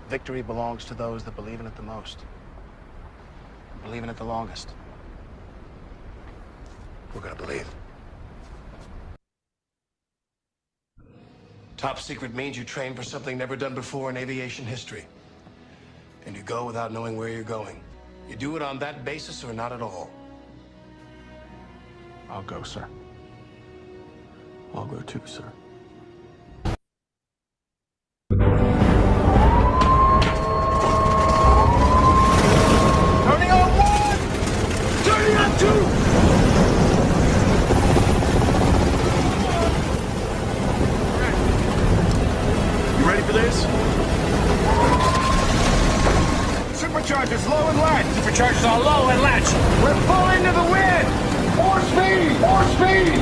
Victory belongs to those that believe in it the most. Believe in it the longest. We're gonna believe. Top secret means you train for something never done before in aviation history. And you go without knowing where you're going. You do it on that basis or not at all. I'll go, sir. I'll go too, sir. Turning on one! Turning on two! You ready for this? Superchargers low and latch. Superchargers are low and latch. We're full into the wind! More speed! More speed!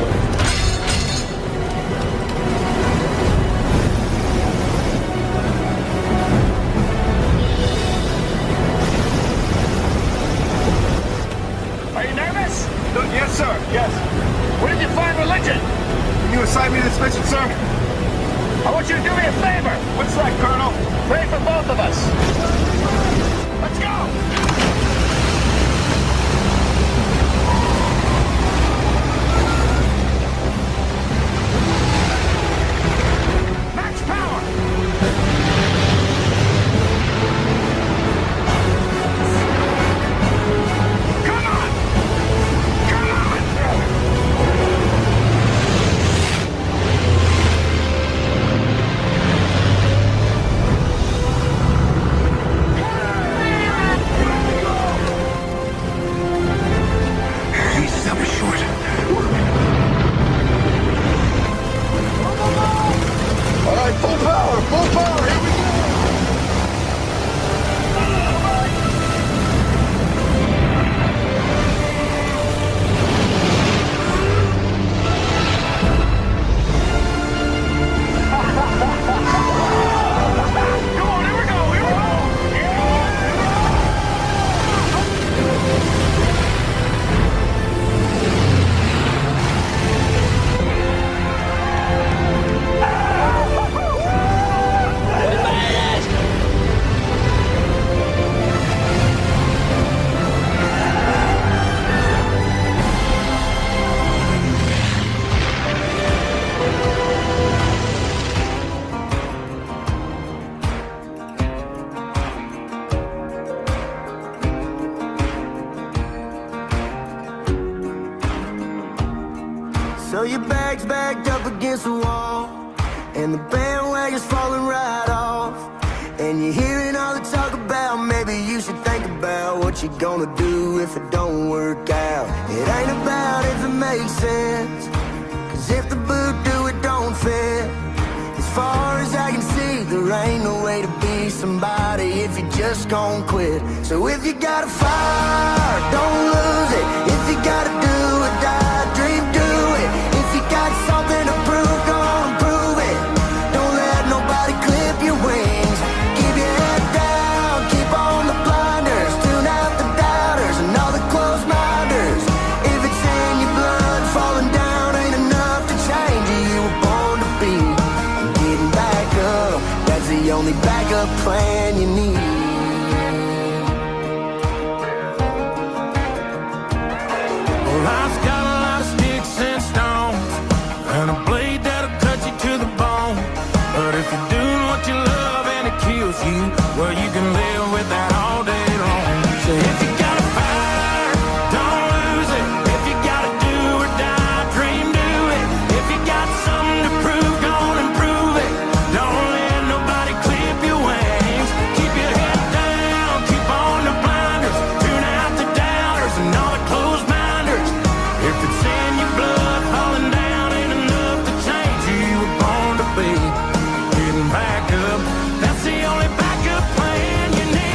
Are you nervous? Yes, sir. Yes. Where did you find religion? Can you assign me this mission, sir? I want you to do me a favor. What's that, Colonel? Pray for both of us. Let's go! Max power! Come on! Come on! Jesus, that was short. All right, full power, full power. Here we go. Come on, here we go, here we go! So your bag's backed up against the wall, and the bandwagon's falling right off. And you're hearing all the talk about maybe you should think about what you're gonna do if it don't work out. It ain't about if it makes sense, 'cause if the boot do, it don't fit. As far as I can see, there ain't no way to be somebody if you just gon' quit. So if you got a fire, don't lose it. If you gotta do or die, dream, do it. If you got something to prove, go on and prove it. Don't let nobody clip your wings. Keep your head down, keep on the blinders. Tune out the doubters and all the closed minders. If it's in your blood, falling down ain't enough to change you. You were born to be. And getting back up, that's the only backup plan you need. Well, life's got a lot of sticks and stones, and a blade that'll cut you to the bone. But if you're doing what you love and it kills you, well, you can live with that all day long. So if you got a fire, don't lose it. If you gotta do or die, dream, do it. If you got something to prove, go on and prove it. Don't let nobody clip your wings. Keep your head down, keep on the blinders. Tune out the doubters and all the closed minders. If it's in your blood, falling down ain't enough to change who you were born to be. Getting back up, that's the only backup plan you need.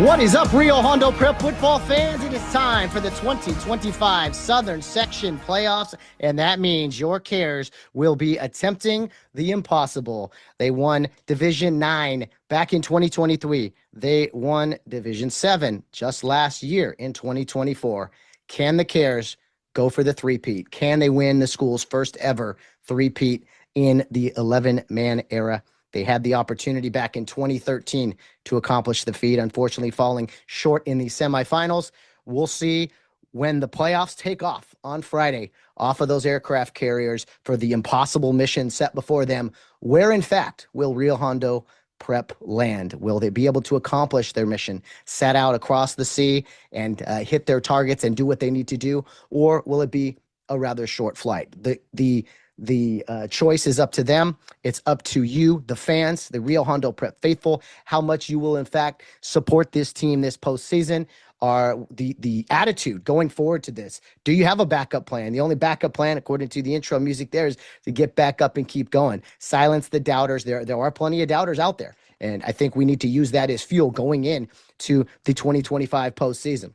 What is up, Rio Hondo Prep football fans? It is time for the 2025 Southern Section playoffs, and that means your Cares will be attempting the impossible. They won Division 9 back in 2023. They won Division 7 just last year in 2024. Can the Cares go for the three-peat? Can they win the school's first ever three-peat in the 11-man era. They had the opportunity back in 2013 to accomplish the feat, unfortunately falling short in the semifinals. We'll see when the playoffs take off on Friday off of those aircraft carriers for the impossible mission set before them. Where, in fact, will Rio Hondo Prep land? Will they be able to accomplish their mission, set out across the sea and hit their targets and do what they need to do? Or will it be a rather short flight? The choice is up to them. It's up to you, the fans, the Rio Hondo Prep faithful, how much you will, in fact, support this team this postseason. Are the attitude going forward to this? Do you have a backup plan? The only backup plan, according to the intro music there, is to get back up and keep going. Silence the doubters. There are plenty of doubters out there. And I think we need to use that as fuel going in to the 2025 postseason.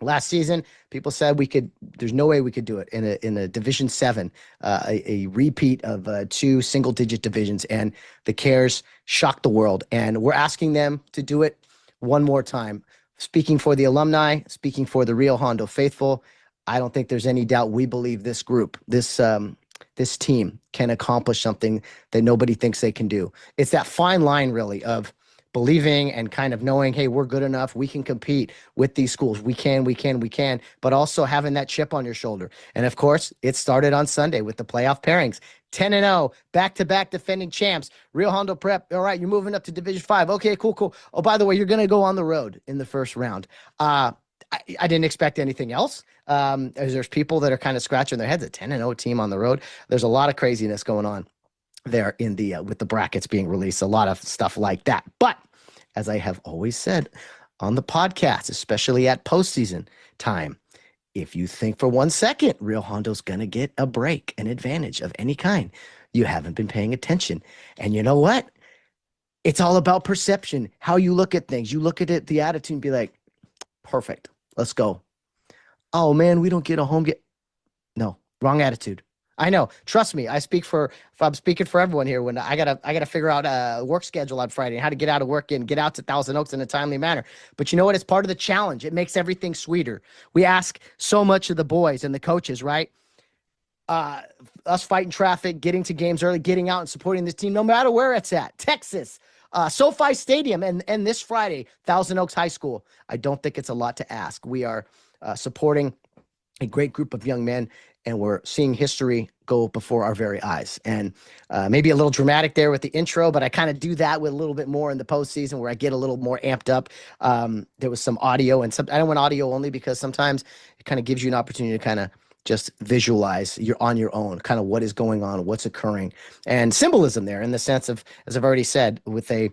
Last season, people said there's no way we could do it in a Division 7, a repeat of 2 single-digit divisions, and the Cares shocked the world. And we're asking them to do it one more time. Speaking for the alumni, speaking for the Rio Hondo faithful, I don't think there's any doubt we believe this group, this team can accomplish something that nobody thinks they can do. It's that fine line, really, of believing and kind of knowing, hey, we're good enough. We can compete with these schools. We can, but also having that chip on your shoulder. And of course, it started on Sunday with the playoff pairings. 10-0, back-to-back defending champs. Rio Hondo Prep, all right, you're moving up to Division 5. Okay, cool. Oh, by the way, you're going to go on the road in the first round. I didn't expect anything else. There's people that are kind of scratching their heads. A 10-0 team on the road. There's a lot of craziness going on there in the with the brackets being released, a lot of stuff like that. But as I have always said on the podcast, especially at postseason time, if you think for 1 second Rio Hondo's going to get a break, an advantage of any kind, you haven't been paying attention. And you know what? It's all about perception, how you look at things. You look at it, the attitude, and be like, perfect, let's go. Oh man, we don't get a home game. No, wrong attitude. I know. Trust me. I'm speaking for everyone here. When I gotta figure out a work schedule on Friday and how to get out of work and get out to Thousand Oaks in a timely manner. But you know what? It's part of the challenge. It makes everything sweeter. We ask so much of the boys and the coaches, right? Us fighting traffic, getting to games early, getting out and supporting this team, no matter where it's at. Texas, SoFi Stadium, and this Friday, Thousand Oaks High School. I don't think it's a lot to ask. We are supporting a great group of young men, and we're seeing history go before our very eyes. And maybe a little dramatic there with the intro, but I kind of do that with a little bit more in the postseason where I get a little more amped up. There was some audio, and I don't want audio only because sometimes it kind of gives you an opportunity to kind of just visualize you're on your own, kind of what is going on, what's occurring, and symbolism there in the sense of, as I've already said, with a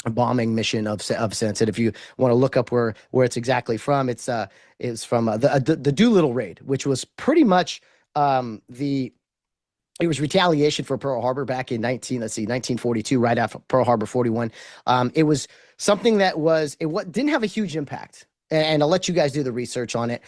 bombing mission of sense. And if you want to look up where it's exactly from, it's from the Doolittle raid, which was pretty much it was retaliation for Pearl Harbor back in 1942, right after Pearl Harbor 41. It was something that didn't have a huge impact, and I'll let you guys do the research on it,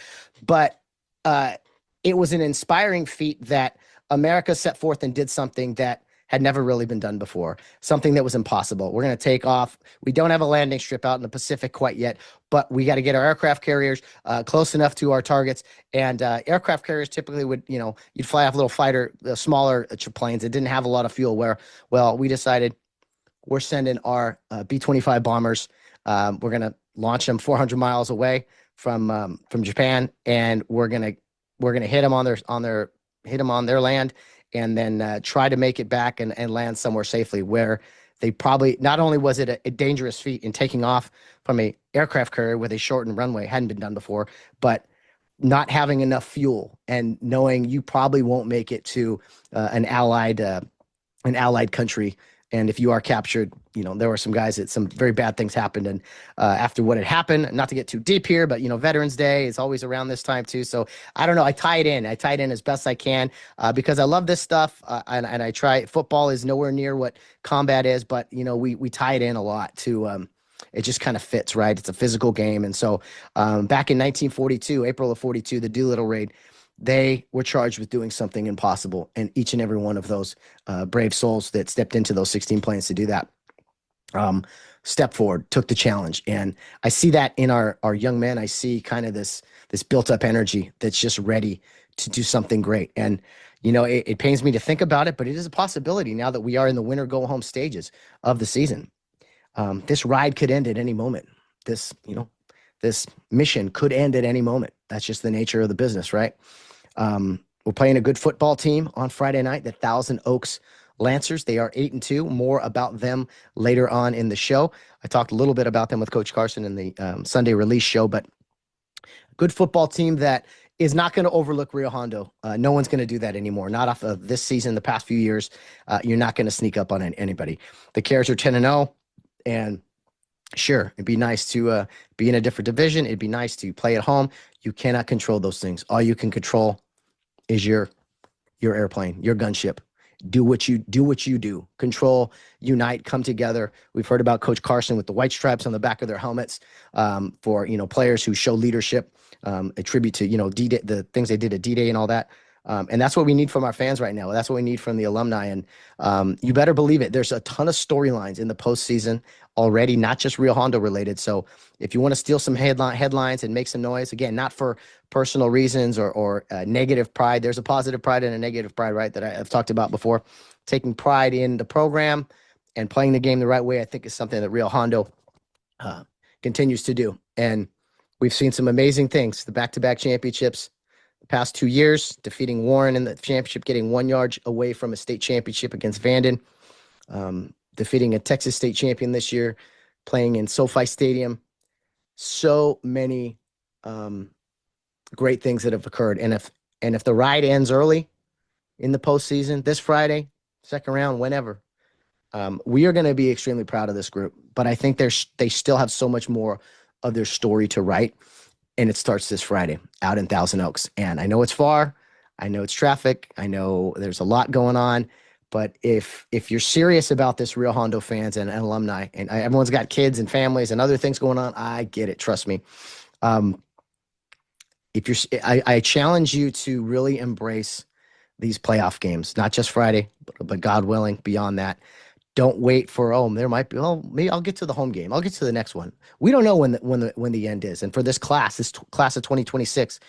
but it was an inspiring feat that America set forth and did something that had never really been done before, something that was impossible. We're going to take off. We don't have a landing strip out in the Pacific quite yet, but we got to get our aircraft carriers close enough to our targets. And aircraft carriers typically would, you'd fly off little smaller planes that didn't have a lot of fuel we decided we're sending our B-25 bombers. We're going to launch them 400 miles away from Japan, and we're going to hit them on their land, and then try to make it back and land somewhere safely where they probably, not only was it a dangerous feat in taking off from a aircraft carrier with a shortened runway, hadn't been done before, but not having enough fuel and knowing you probably won't make it to an allied country. And if you are captured, there were some guys that some very bad things happened. And after what had happened, not to get too deep here, but, Veterans Day is always around this time too. So I don't know. I tie it in as best I can because I love this stuff. And I try. Football is nowhere near what combat is, but, we tie it in a lot to it just kind of fits, right? It's a physical game. And so back in 1942, April of 42, the Doolittle raid, they were charged with doing something impossible, and each and every one of those brave souls that stepped into those 16 planes to do that stepped forward, took the challenge. And I see that in our young men. I see kind of this built up energy that's just ready to do something great. And, it pains me to think about it, but it is a possibility now that we are in the winner go home stages of the season. This ride could end at any moment. This mission could end at any moment. That's just the nature of the business, right? We're playing a good football team on Friday night, the Thousand Oaks Lancers. They are 8-2. More about them later on in the show. I talked a little bit about them with Coach Carson in the Sunday release show, but good football team that is not going to overlook Rio Hondo. No one's going to do that anymore. Not off of this season, the past few years. You're not going to sneak up on anybody. The Cares are 10-0, and sure, it'd be nice to be in a different division. It'd be nice to play at home. You cannot control those things. All you can control is your airplane, your gunship. Do what you do. Control, unite, come together. We've heard about Coach Carson with the white stripes on the back of their helmets for players who show leadership, a tribute to D-Day, the things they did at D-Day and all that. And that's what we need from our fans right now. That's what we need from the alumni. And you better believe it. There's a ton of storylines in the postseason already, not just Rio Hondo related. So if you want to steal some headlines and make some noise, again, not for personal reasons or negative pride. There's a positive pride and a negative pride, right, that I've talked about before. Taking pride in the program and playing the game the right way, I think, is something that Rio Hondo continues to do. And we've seen some amazing things. The back-to-back championships the past 2 years, defeating Warren in the championship, getting 1 yard away from a state championship against Vanden, defeating a Texas state champion this year, playing in SoFi Stadium. So many great things that have occurred. And if the ride ends early in the postseason, this Friday, second round, whenever, we are going to be extremely proud of this group. But I think they still have so much more of their story to write. And it starts this Friday out in Thousand Oaks. And I know it's far. I know it's traffic. I know there's a lot going on. But if you're serious about this, Rio Hondo fans and alumni, and everyone's got kids and families and other things going on, I get it. Trust me. I challenge you to really embrace these playoff games, not just Friday, but God willing, beyond that. Don't wait for, there might be, maybe I'll get to the home game. I'll get to the next one. We don't know when the end is. And for this class of 2026,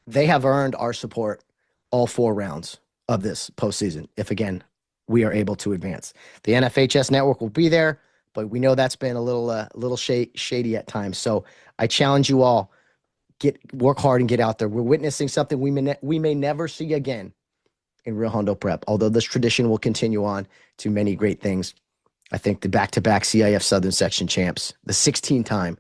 they have earned our support all 4 rounds of this postseason. If again, we are able to advance, the NFHS network will be there, but we know that's been a little shady at times. So I challenge you all, work hard and get out there. We're witnessing something we may never see again in Rio Hondo Prep, although this tradition will continue on to many great things. I think the back-to-back CIF Southern Section champs, the 16-time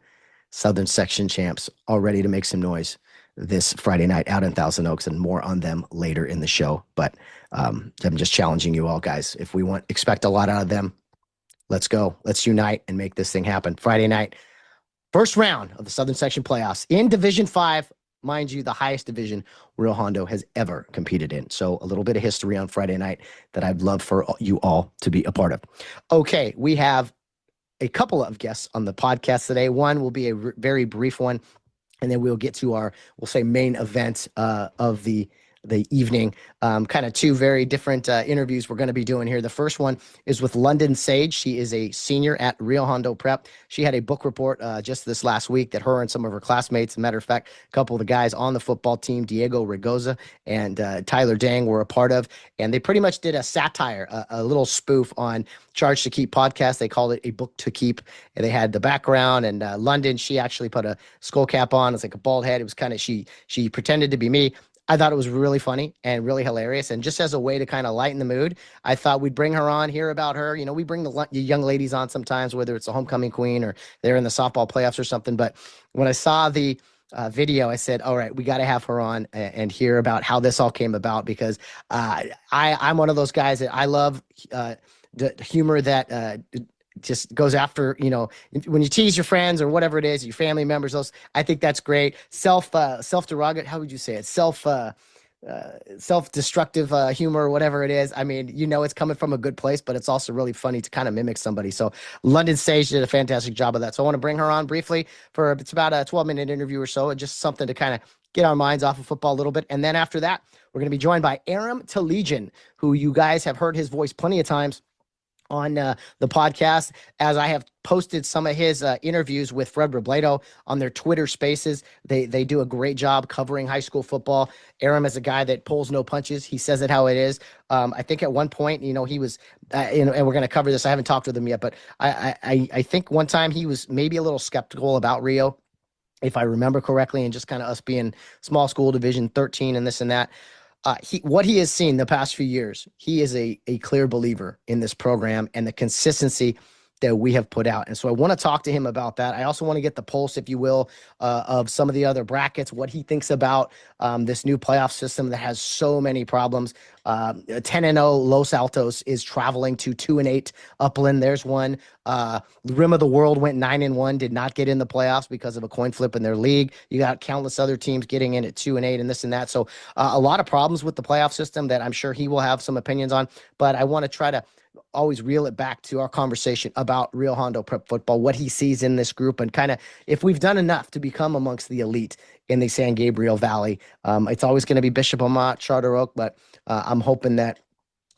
Southern Section champs, are ready to make some noise this Friday night out in Thousand Oaks, and more on them later in the show. But I'm just challenging you all, guys. If we expect a lot out of them, let's go. Let's unite and make this thing happen. Friday night, first round of the Southern Section playoffs in Division 5. Mind you, the highest division Rio Hondo has ever competed in. So a little bit of history on Friday night that I'd love for you all to be a part of. Okay, we have a couple of guests on the podcast today. One will be a very brief one, and then we'll get to our, we'll say, main event of the evening. Kind of 2 very different interviews we're going to be doing here. The first one is with London Sage. She is a senior at Rio Hondo Prep. She had a book report just this last week that her and some of her classmates, as a matter of fact, a couple of the guys on the football team, Diego Ragoza and Tyler Dang, were a part of. And they pretty much did a satire, a little spoof on Charge to Keep podcast. They called it A Book to Keep. And they had the background, and London, she actually put a skull cap on. It's like a bald head. It was kind of, she pretended to be me. I thought it was really funny and really hilarious. And just as a way to kind of lighten the mood, I thought we'd bring her on, hear about her. We bring the young ladies on sometimes, whether it's a homecoming queen or they're in the softball playoffs or something. But when I saw the video, I said, all right, we got to have her on and hear about how this all came about, because I'm one of those guys that I love the humor that just goes after, when you tease your friends or whatever it is, your family members, those, I think that's great. Self-derogatory, how would you say it? Self-destructive humor, or whatever it is. I mean, it's coming from a good place, but it's also really funny to kind of mimic somebody. So London Sage did a fantastic job of that. So I want to bring her on briefly it's about a 12-minute interview or so, and just something to kind of get our minds off of football a little bit. And then after that, we're going to be joined by Aram Talegian, who you guys have heard his voice plenty of times on the podcast, as I have posted some of his interviews with Fred Robledo on their Twitter Spaces. They do a great job covering high school football. Aram is a guy that pulls no punches. He says it how it is. I think at one point, he was, and we're going to cover this. I haven't talked with him yet, but I think one time he was maybe a little skeptical about Rio, if I remember correctly, and just kind of us being small school Division 13 and this and that. What he has seen the past few years, he is a clear believer in this program and the consistency that we have put out. And so I want to talk to him about that. I also want to get the pulse, if you will, of some of the other brackets, what he thinks about this new playoff system that has so many problems. 10-0 Los Altos is traveling to 2-8 Upland. There's one. Rim of the World went 9-1, did not get in the playoffs because of a coin flip in their league. You got countless other teams getting in at 2-8 and this and that. So a lot of problems with the playoff system that I'm sure he will have some opinions on, but I want to try to always reel it back to our conversation about Rio Hondo Prep football, what he sees in this group, and kind of if we've done enough to become amongst the elite in the San Gabriel Valley. It's always going to be Bishop Amat, Charter Oak, but I'm hoping that,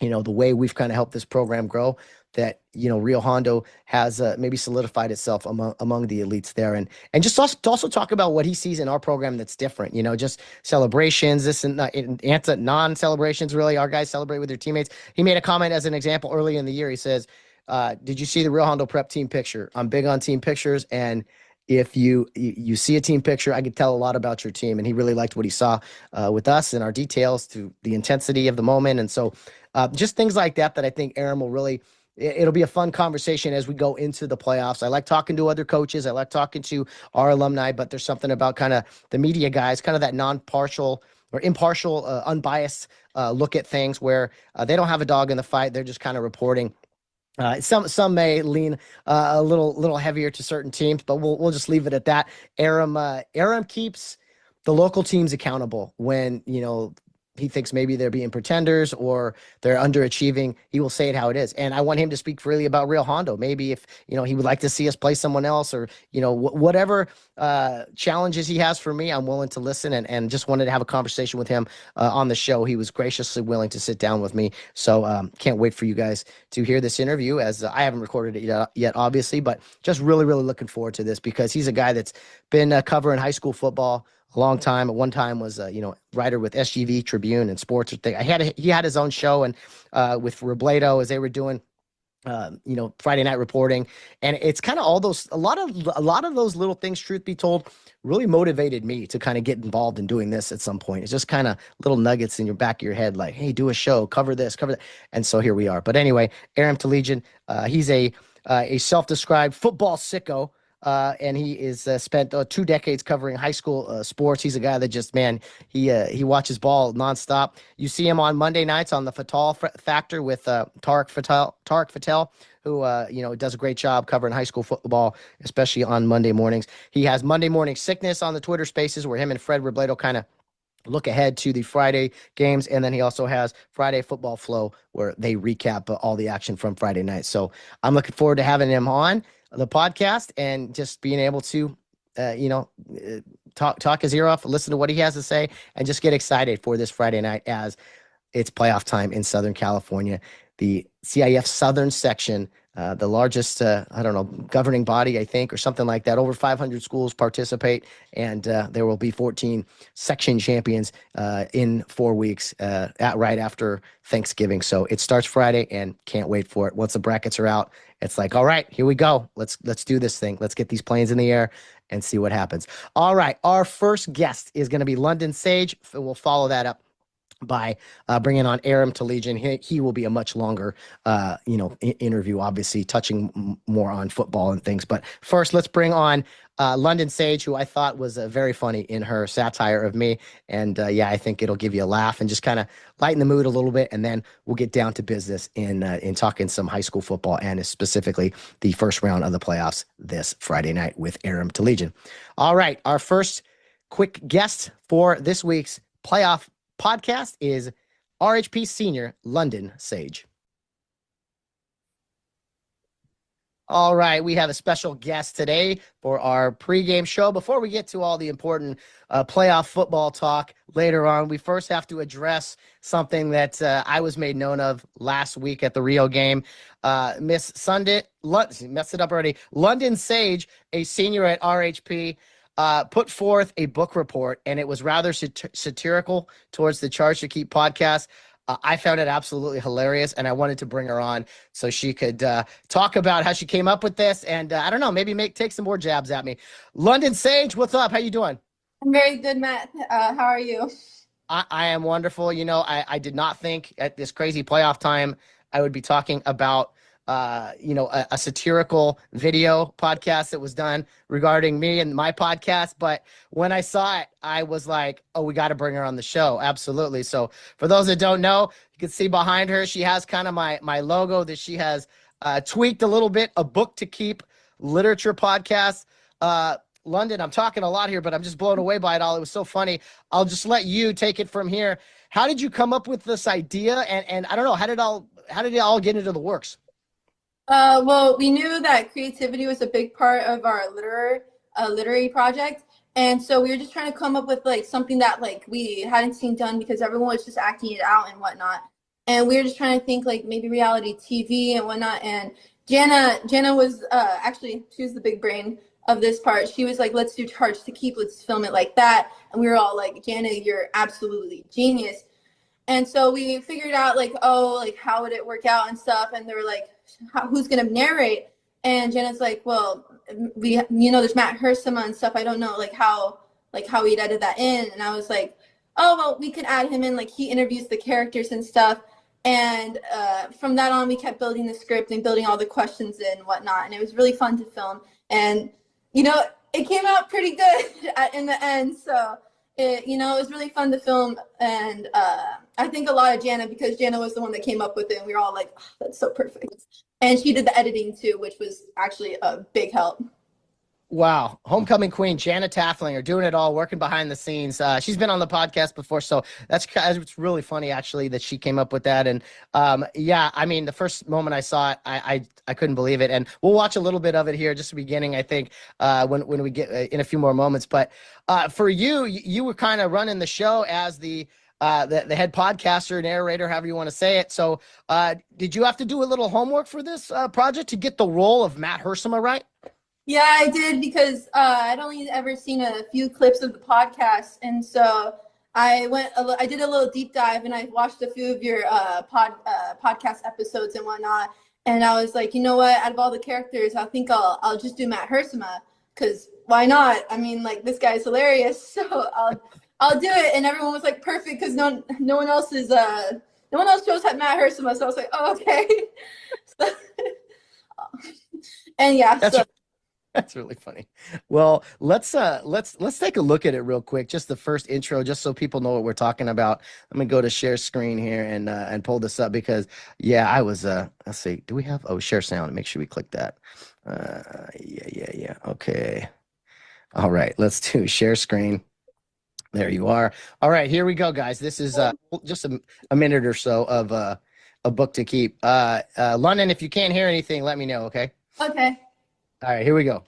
the way we've kind of helped this program grow, that, Rio Hondo has maybe solidified itself among the elites there. And just also talk about what he sees in our program that's different, just celebrations, this and non-celebrations, really. Our guys celebrate with their teammates. He made a comment as an example early in the year. He says, did you see the Rio Hondo Prep team picture? I'm big on team pictures, and if you see a team picture, I could tell a lot about your team. And he really liked what he saw with us and our details, to the intensity of the moment. And so just things like that I think Aram will really, it'll be a fun conversation as we go into the playoffs. I like talking to other coaches. I like talking to our alumni, but there's something about kind of the media guys, kind of that non-partial or impartial, unbiased look at things where they don't have a dog in the fight. They're just kind of reporting. Some may lean a little heavier to certain teams, but we'll just leave it at that. Aram keeps the local teams accountable when he thinks maybe they're being pretenders or they're underachieving. He will say it how it is. And I want him to speak freely about Rio Hondo. Maybe if, he would like to see us play someone else, or, whatever challenges he has for me, I'm willing to listen, and just wanted to have a conversation with him on the show. He was graciously willing to sit down with me. So can't wait for you guys to hear this interview, as I haven't recorded it yet, obviously, but just really, really looking forward to this, because he's a guy that's been covering high school football a long time. At one time was writer with SGV Tribune and sports thing. He had his own show, and with Robledo, as they were doing Friday night reporting, and it's kind of all those, a lot of those little things, truth be told, really motivated me to kind of get involved in doing this at some point. It's just kind of little nuggets in your back of your head, like, hey, do a show, cover this, cover that. And so here we are. But anyway, Aram Talegian, he's a self-described football sicko. And he is spent 2 decades covering high school sports. He's a guy that just, he watches ball nonstop. You see him on Monday nights on the Fatal Factor with Tarek Fatel, who does a great job covering high school football, especially on Monday mornings. He has Monday Morning Sickness on the Twitter Spaces, where him and Fred Robledo kind of look ahead to the Friday games. And then he also has Friday Football Flow, where they recap all the action from Friday night. So I'm looking forward to having him on the podcast and just being able to, talk his ear off, listen to what he has to say, and just get excited for this Friday night, as it's playoff time in Southern California. The CIF Southern section, the largest, governing body, I think, or something like that. Over 500 schools participate, and there will be 14 section champions in 4 weeks, right after Thanksgiving. So it starts Friday, and can't wait for it. Once the brackets are out, it's like, all right, here we go. Let's do this thing. Let's get these planes in the air and see what happens. All right, our first guest is going to be London Sage. We'll follow that up by bringing on Aram Talegian. He will be a much longer, interview, obviously touching more on football and things. But first, let's bring on London Sage, who I thought was very funny in her satire of me. And I think it'll give you a laugh and just kind of lighten the mood a little bit. And then we'll get down to business in talking some high school football, and specifically the first round of the playoffs this Friday night with Aram Talegian. All right, our first quick guest for this week's playoff podcast is RHP senior London Sage. All right, we have a special guest today for our pregame show. Before we get to all the important playoff football talk later on, we first have to address something that I was made known of last week at the Rio game. Miss Sunday, messed it up already. London Sage, a senior at RHP, put forth a book report, and it was rather satirical towards the Charge to Keep podcast. I found it absolutely hilarious, and I wanted to bring her on so she could talk about how she came up with this, and I don't know, maybe take some more jabs at me. London Sage, what's up? How you doing? I'm very good, Matt. How are you? I am wonderful. You know, I did not think at this crazy playoff time I would be talking about a satirical video podcast that was done regarding me and my podcast. But when I saw it, I was like, oh, we got to bring her on the show. Absolutely. So for those that don't know, you can see behind her, she has kind of my logo that she has tweaked a little bit, a Book to Keep literature podcast. London, I'm talking a lot here, but I'm just blown away by it all. It was so funny. I'll just let you take it from here. How did you come up with this idea? And I don't know, how did it all get into the works? Well, we knew that creativity was a big part of our literary project. And so we were just trying to come up with like something that like we hadn't seen done because everyone was just acting it out and whatnot. And we were just trying to think like maybe reality TV and whatnot. And Jana was actually, she was the big brain of this part. She was like, let's do Charge to Keep, let's film it like that. And we were all like, Jana, you're absolutely genius. And so we figured out like, oh, like how would it work out and stuff. And they were like, who's going to narrate? And Jenna's like, well, there's Matt Hersema and stuff. I don't know like how we'd edit that in. And I was like, oh, well, we could add him in. Like he interviews the characters and stuff. And from that on, we kept building the script and building all the questions and whatnot. And it was really fun to film. And, it came out pretty good in the end. So, it was really fun to film. And I think a lot of Jana, because Jana was the one that came up with it. And we were all like, oh, that's so perfect. And she did the editing too, which was actually a big help. Wow. Homecoming queen, Jana Tafflinger, doing it all, working behind the scenes. She's been on the podcast before, so it's really funny, actually, that she came up with that. And, I mean, the first moment I saw it, I couldn't believe it. And we'll watch a little bit of it here, just the beginning, I think, when we get in a few more moments. But for you were kind of running the show as the head podcaster, narrator, however you want to say it. So did you have to do a little homework for this project to get the role of Matt Hersema right? Yeah, I did because I'd only ever seen a few clips of the podcast. And so I did a little deep dive and I watched a few of your podcast episodes and whatnot. And I was like, you know what, out of all the characters, I think I'll just do Matt Hersema because why not? I mean, like this guy's hilarious. So I'll do it. And everyone was like, perfect, because no one else chose Matt Hersema. So I was like, oh, okay. So, and yeah. That's really funny. Well, let's take a look at it real quick. Just the first intro, just so people know what we're talking about. Let me go to share screen here and pull this up because I was let's see. Do we have share sound? Make sure we click that. Yeah. Okay. All right. Let's do share screen. There you are. All right, here we go, guys. This is just a minute or so of a Book to Keep. London, if you can't hear anything, let me know, okay? Okay. All right, here we go.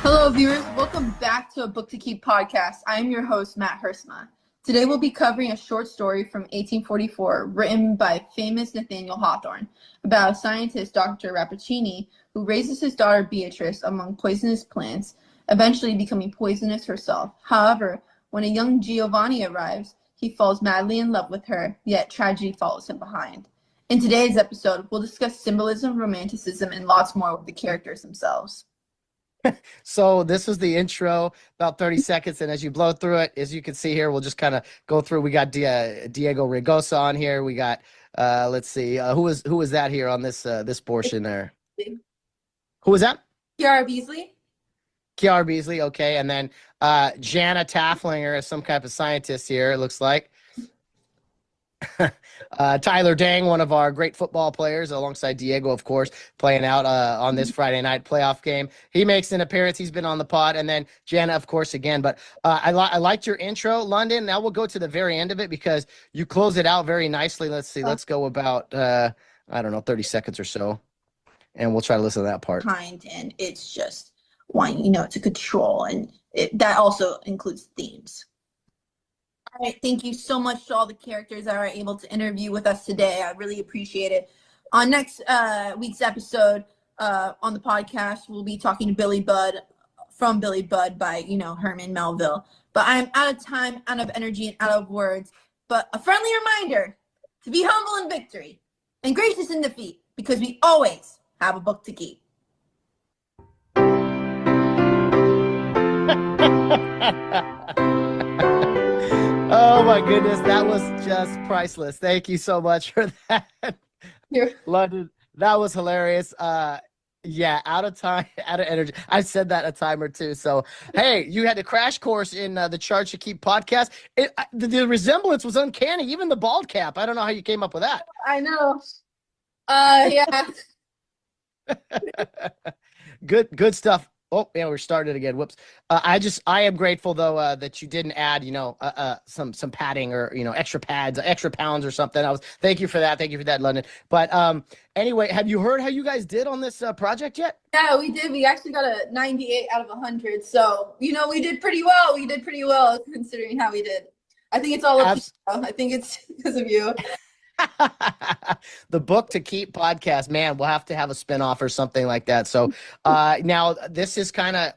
Hello, viewers. Welcome back to a Book to Keep podcast. I am your host, Matt Hersema. Today we'll be covering a short story from 1844 written by famous Nathaniel Hawthorne about a scientist, Dr. Rappaccini, who raises his daughter Beatrice among poisonous plants, eventually becoming poisonous herself. However, when a young Giovanni arrives, he falls madly in love with her, yet tragedy follows him behind. In today's episode, we'll discuss symbolism, romanticism, and lots more with the characters themselves. So this is the intro, about 30 seconds, and as you blow through it, as you can see here, we'll just kind of go through. We got Diego Rigosa on here. We got let's see, who was that here on this portion there? Who was that? Kiara Beasley. Kiara Beasley, okay, and then Jana Tafflinger is some kind of scientist here. It looks like. Tyler Dang, one of our great football players, alongside Diego, of course, playing out on this Friday night playoff game. He makes an appearance. He's been on the pod. And then Jana, of course, again. But I liked your intro, London. Now we'll go to the very end of it because you close it out very nicely. Let's see. Let's go about, 30 seconds or so. And we'll try to listen to that part. Kind, and it's just wanting, to control. And that also includes themes. All right, thank you so much to all the characters that are able to interview with us today. I really appreciate it. On next week's episode on the podcast, we'll be talking to Billy Budd from Billy Budd by, Herman Melville. But I'm out of time, out of energy, and out of words. But a friendly reminder to be humble in victory and gracious in defeat, because we always have a book to keep. Oh my goodness, that was just priceless. Thank you so much for that. London, that was hilarious. Out of time, out of energy. I said that a time or two. So, hey, you had a crash course in the Charge to Keep podcast. The resemblance was uncanny, even the bald cap. I don't know how you came up with that. I know. Yeah. Good stuff. Oh, yeah, we're starting again. Whoops. I am grateful though that you didn't add, some padding or extra pads, extra pounds or something. Thank you for that. Thank you for that, London. But anyway, have you heard how you guys did on this project yet? Yeah, we did. We actually got a 98 out of 100. So we did pretty well. We did pretty well considering how we did. I think it's all up to you. I think it's because of you. The Book to Keep podcast, man, we'll have to have a spinoff or something like that. So now this is kind of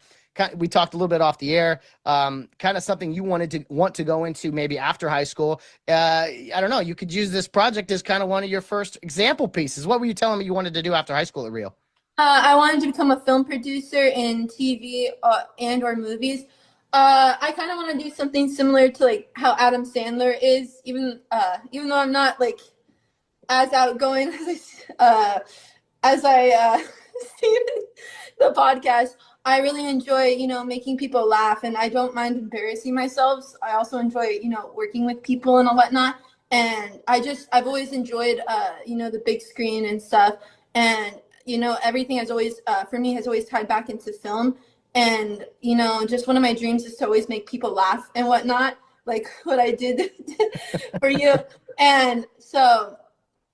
we talked a little bit off the air, kind of something you want to go into maybe after high school. I don't know. You could use this project as kind of one of your first example pieces. What were you telling me you wanted to do after high school at Rio? I wanted to become a film producer in TV and or movies. I kind of want to do something similar to like how Adam Sandler is, even though I'm not like as outgoing as I see in the podcast. I really enjoy, making people laugh, and I don't mind embarrassing myself. I also enjoy, working with people and whatnot. And I've always enjoyed, the big screen and stuff. And, everything has always, for me, has always tied back into film. And, just one of my dreams is to always make people laugh and whatnot, like what I did for you. And so,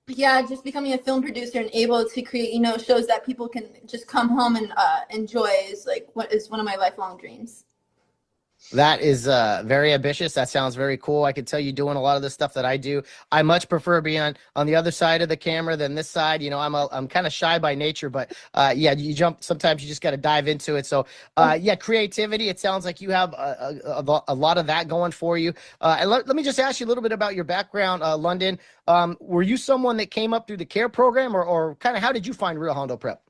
yeah, just becoming a film producer and able to create, shows that people can just come home and enjoy is one of my lifelong dreams. That is very ambitious. That sounds very cool. I can tell you doing a lot of the stuff that I do. I much prefer being on the other side of the camera than this side. I'm kind of shy by nature, but you jump. Sometimes you just got to dive into it. So creativity. It sounds like you have a lot of that going for you. And let me just ask you a little bit about your background, London. Were you someone that came up through the CARE program, or kind of how did you find Rio Hondo Prep?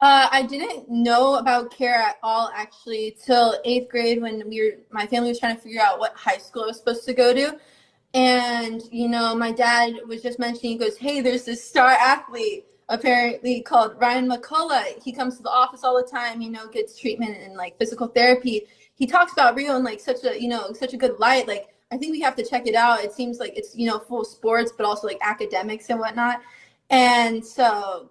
I didn't know about CARE at all, actually, till 8th grade when my family was trying to figure out what high school I was supposed to go to. And, my dad was just mentioning, he goes, hey, there's this star athlete apparently called Ryan McCullough. He comes to the office all the time, gets treatment and like physical therapy. He talks about Rio in like such a good light. Like, I think we have to check it out. It seems like it's, full of sports, but also like academics and whatnot. And so,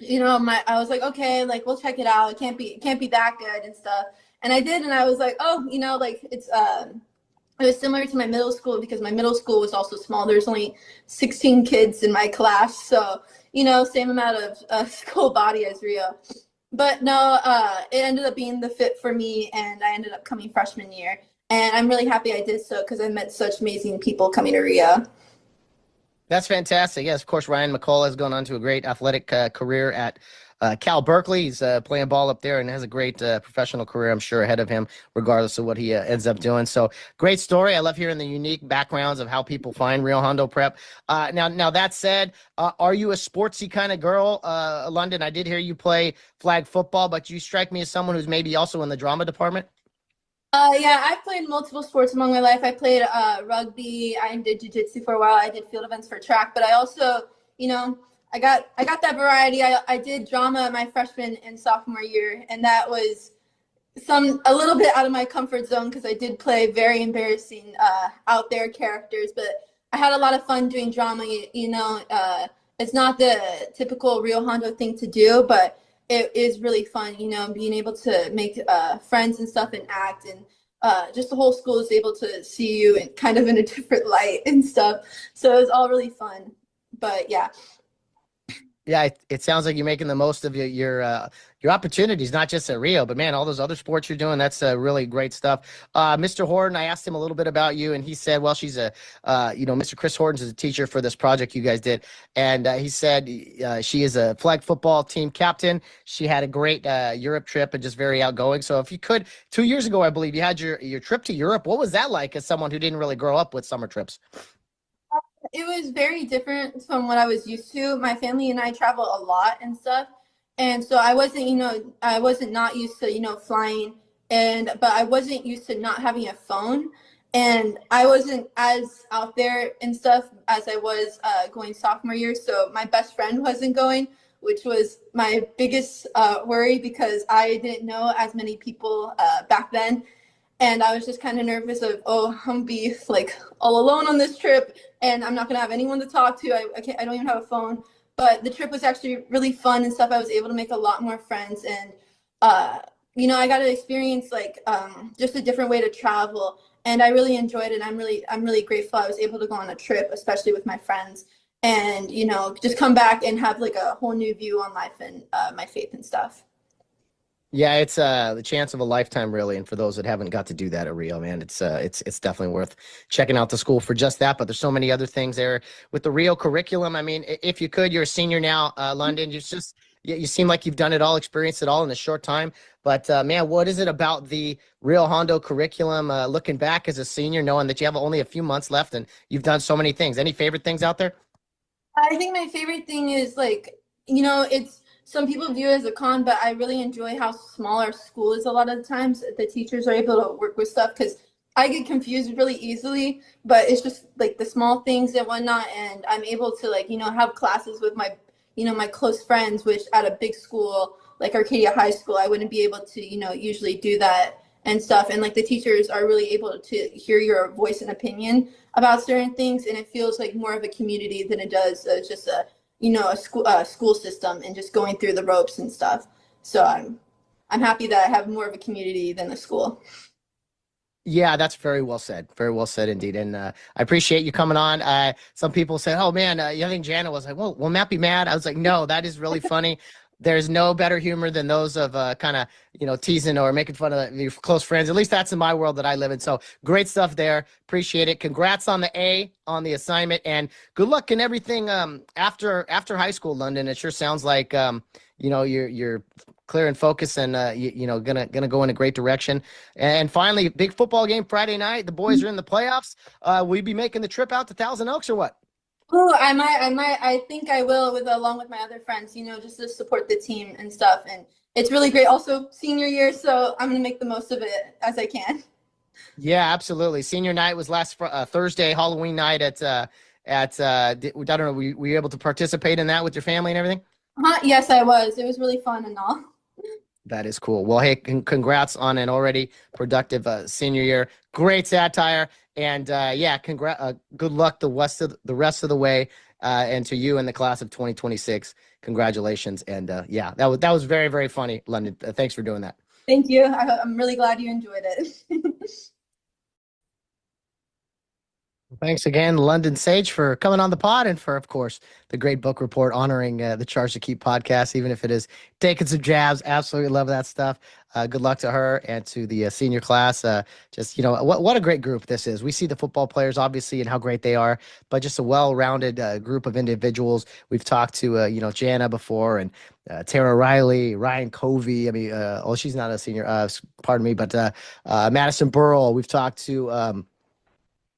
I was like, okay, like we'll check it out. It can't be that good and stuff. And I did, and I was like, oh, it was similar to my middle school because my middle school was also small. There's only 16 kids in my class, so same amount of school body as Rio. But no, it ended up being the fit for me, and I ended up coming freshman year. And I'm really happy I did so because I met such amazing people coming to Rio. That's fantastic. Yes, of course, Ryan McCullough has gone on to a great athletic career at Cal Berkeley. He's playing ball up there and has a great professional career, I'm sure, ahead of him, regardless of what he ends up doing. So great story. I love hearing the unique backgrounds of how people find Rio Hondo Prep. Now that said, are you a sportsy kind of girl, London? I did hear you play flag football, but you strike me as someone who's maybe also in the drama department. Yeah, I've played multiple sports among my life. I played rugby. I did jiu-jitsu for a while. I did field events for track, but I also, I got that variety. I did drama my freshman and sophomore year, and that was a little bit out of my comfort zone because I did play very embarrassing out there characters, but I had a lot of fun doing drama. It's not the typical Rio Hondo thing to do, but it is really fun, being able to make friends and stuff and act, and just the whole school is able to see you in kind of in a different light and stuff. So it was all really fun. But yeah. Yeah, it sounds like you're making the most of your opportunities, not just at Rio, but man, all those other sports you're doing, that's really great stuff. Mr. Horton, I asked him a little bit about you, and he said, well, she's Mr. Chris Horton is a teacher for this project you guys did, and he said she is a flag football team captain. She had a great Europe trip and just very outgoing. So if you could, 2 years ago, I believe you had your trip to Europe. What was that like as someone who didn't really grow up with summer trips? It was very different from what I was used to. My family and I travel a lot and stuff. And so I wasn't not used to, flying, but I wasn't used to not having a phone. And I wasn't as out there and stuff as I was going sophomore year. So my best friend wasn't going, which was my biggest worry, because I didn't know as many people back then. And I was just kind of nervous of, I'm gonna be like all alone on this trip, and I'm not gonna have anyone to talk to. I don't even have a phone. But the trip was actually really fun and stuff. I was able to make a lot more friends, and I got to experience just a different way to travel, and I really enjoyed it. I'm really grateful I was able to go on a trip, especially with my friends, and just come back and have like a whole new view on life and my faith and stuff. Yeah, it's the chance of a lifetime, really. And for those that haven't got to do that at Rio, man, it's definitely worth checking out the school for just that. But there's so many other things there with the Rio curriculum. I mean, if you could, you're a senior now, London. You seem like you've done it all, experienced it all in a short time. But man, what is it about the Rio Hondo curriculum? Looking back as a senior, knowing that you have only a few months left and you've done so many things. Any favorite things out there? I think my favorite thing is it's. Some people view it as a con, but I really enjoy how small our school is a lot of the times. The teachers are able to work with stuff, because I get confused really easily, but it's just like the small things and whatnot. And I'm able to have classes with my, my close friends, which at a big school like Arcadia High School, I wouldn't be able to, usually do that and stuff. And the teachers are really able to hear your voice and opinion about certain things. And it feels like more of a community than it does just a school system and just going through the ropes and stuff. So I'm happy that I have more of a community than the school. Yeah, that's very well said. Very well said indeed. And I appreciate you coming on. Some people say, oh man, I think Jana was like, well, will Matt be mad? I was like, no, that is really funny. There's no better humor than those of kind of, teasing or making fun of your close friends. At least that's in my world that I live in. So great stuff there. Appreciate it. Congrats on the A on the assignment, and good luck in everything after high school, London. It sure sounds like, you're clear and focused and, gonna go in a great direction. And finally, big football game Friday night. The boys are in the playoffs. Will you be making the trip out to Thousand Oaks or what? Oh, I might. I think I will, along with my other friends, just to support the team and stuff. And it's really great. Also, senior year, so I'm gonna make the most of it as I can. Yeah, absolutely. Senior night was last Thursday. Halloween night at I don't know. Were you able to participate in that with your family and everything? Yes, I was. It was really fun and all. That is cool. Well, hey, congrats on an already productive senior year. Great satire. And good luck the rest of the way, and to you in the class of 2026. Congratulations. And that was very, very funny, London. Thanks for doing that. Thank you. I'm really glad you enjoyed it. Thanks again, London Sage, for coming on the pod, and for, of course, the great book report honoring the Charge to Keep podcast, even if it is taking some jabs. Absolutely love that stuff. Good luck to her and to the senior class. What a great group this is. We see the football players, obviously, and how great they are, but just a well-rounded group of individuals. We've talked to, Jana before, and Tara Riley, Ryan Covey. I mean, she's not a senior, pardon me, but Madison Burrell. We've talked to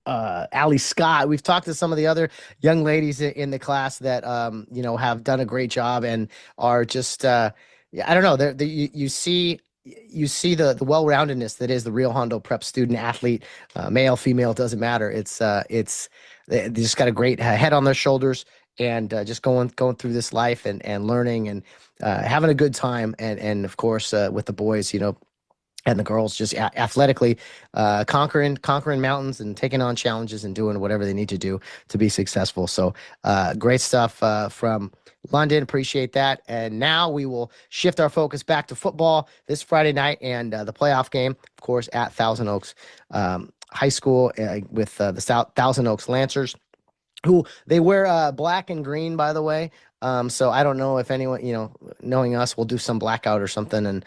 Allie Scott. We've talked to some of the other young ladies in the class that, have done a great job and are just, I don't know. You see the well-roundedness that is the Rio Hondo Prep student athlete, male, female, doesn't matter. They just got a great head on their shoulders, and just going through this life and learning and having a good time. And of course, with the boys, and the girls just athletically conquering mountains and taking on challenges and doing whatever they need to do to be successful. So great stuff from London. Appreciate that. And now we will shift our focus back to football this Friday night and the playoff game, of course, at Thousand Oaks High School with the Thousand Oaks Lancers, who they wear black and green, by the way. So I don't know if anyone, knowing us, will do some blackout or something, and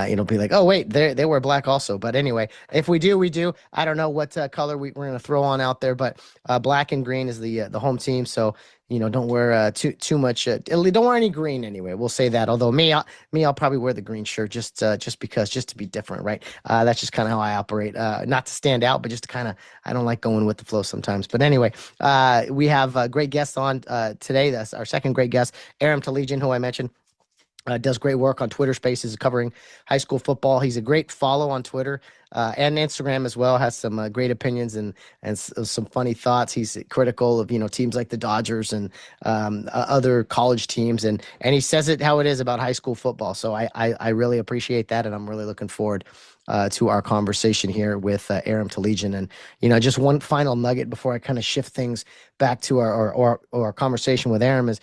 it'll be like, oh wait, they wear black also. But anyway, if we do, we do. I don't know what color we're going to throw on out there, but black and green is the home team. So don't wear too much. Don't wear any green anyway. We'll say that. Although I'll probably wear the green shirt just because, just to be different, right? That's just kind of how I operate. Not to stand out, but just to kind of, I don't like going with the flow sometimes. But anyway, we have great guests on today. That's our second great guest, Aram Talegian, who I mentioned. Does great work on Twitter Spaces covering high school football. He's a great follow on Twitter and Instagram as well. Has some great opinions and some funny thoughts. He's critical of teams like the Dodgers and other college teams, and he says it how it is about high school football. So I really appreciate that, and I'm really looking forward to our conversation here with Aram Talegian. And just one final nugget before I kind of shift things back to our conversation with Aram is,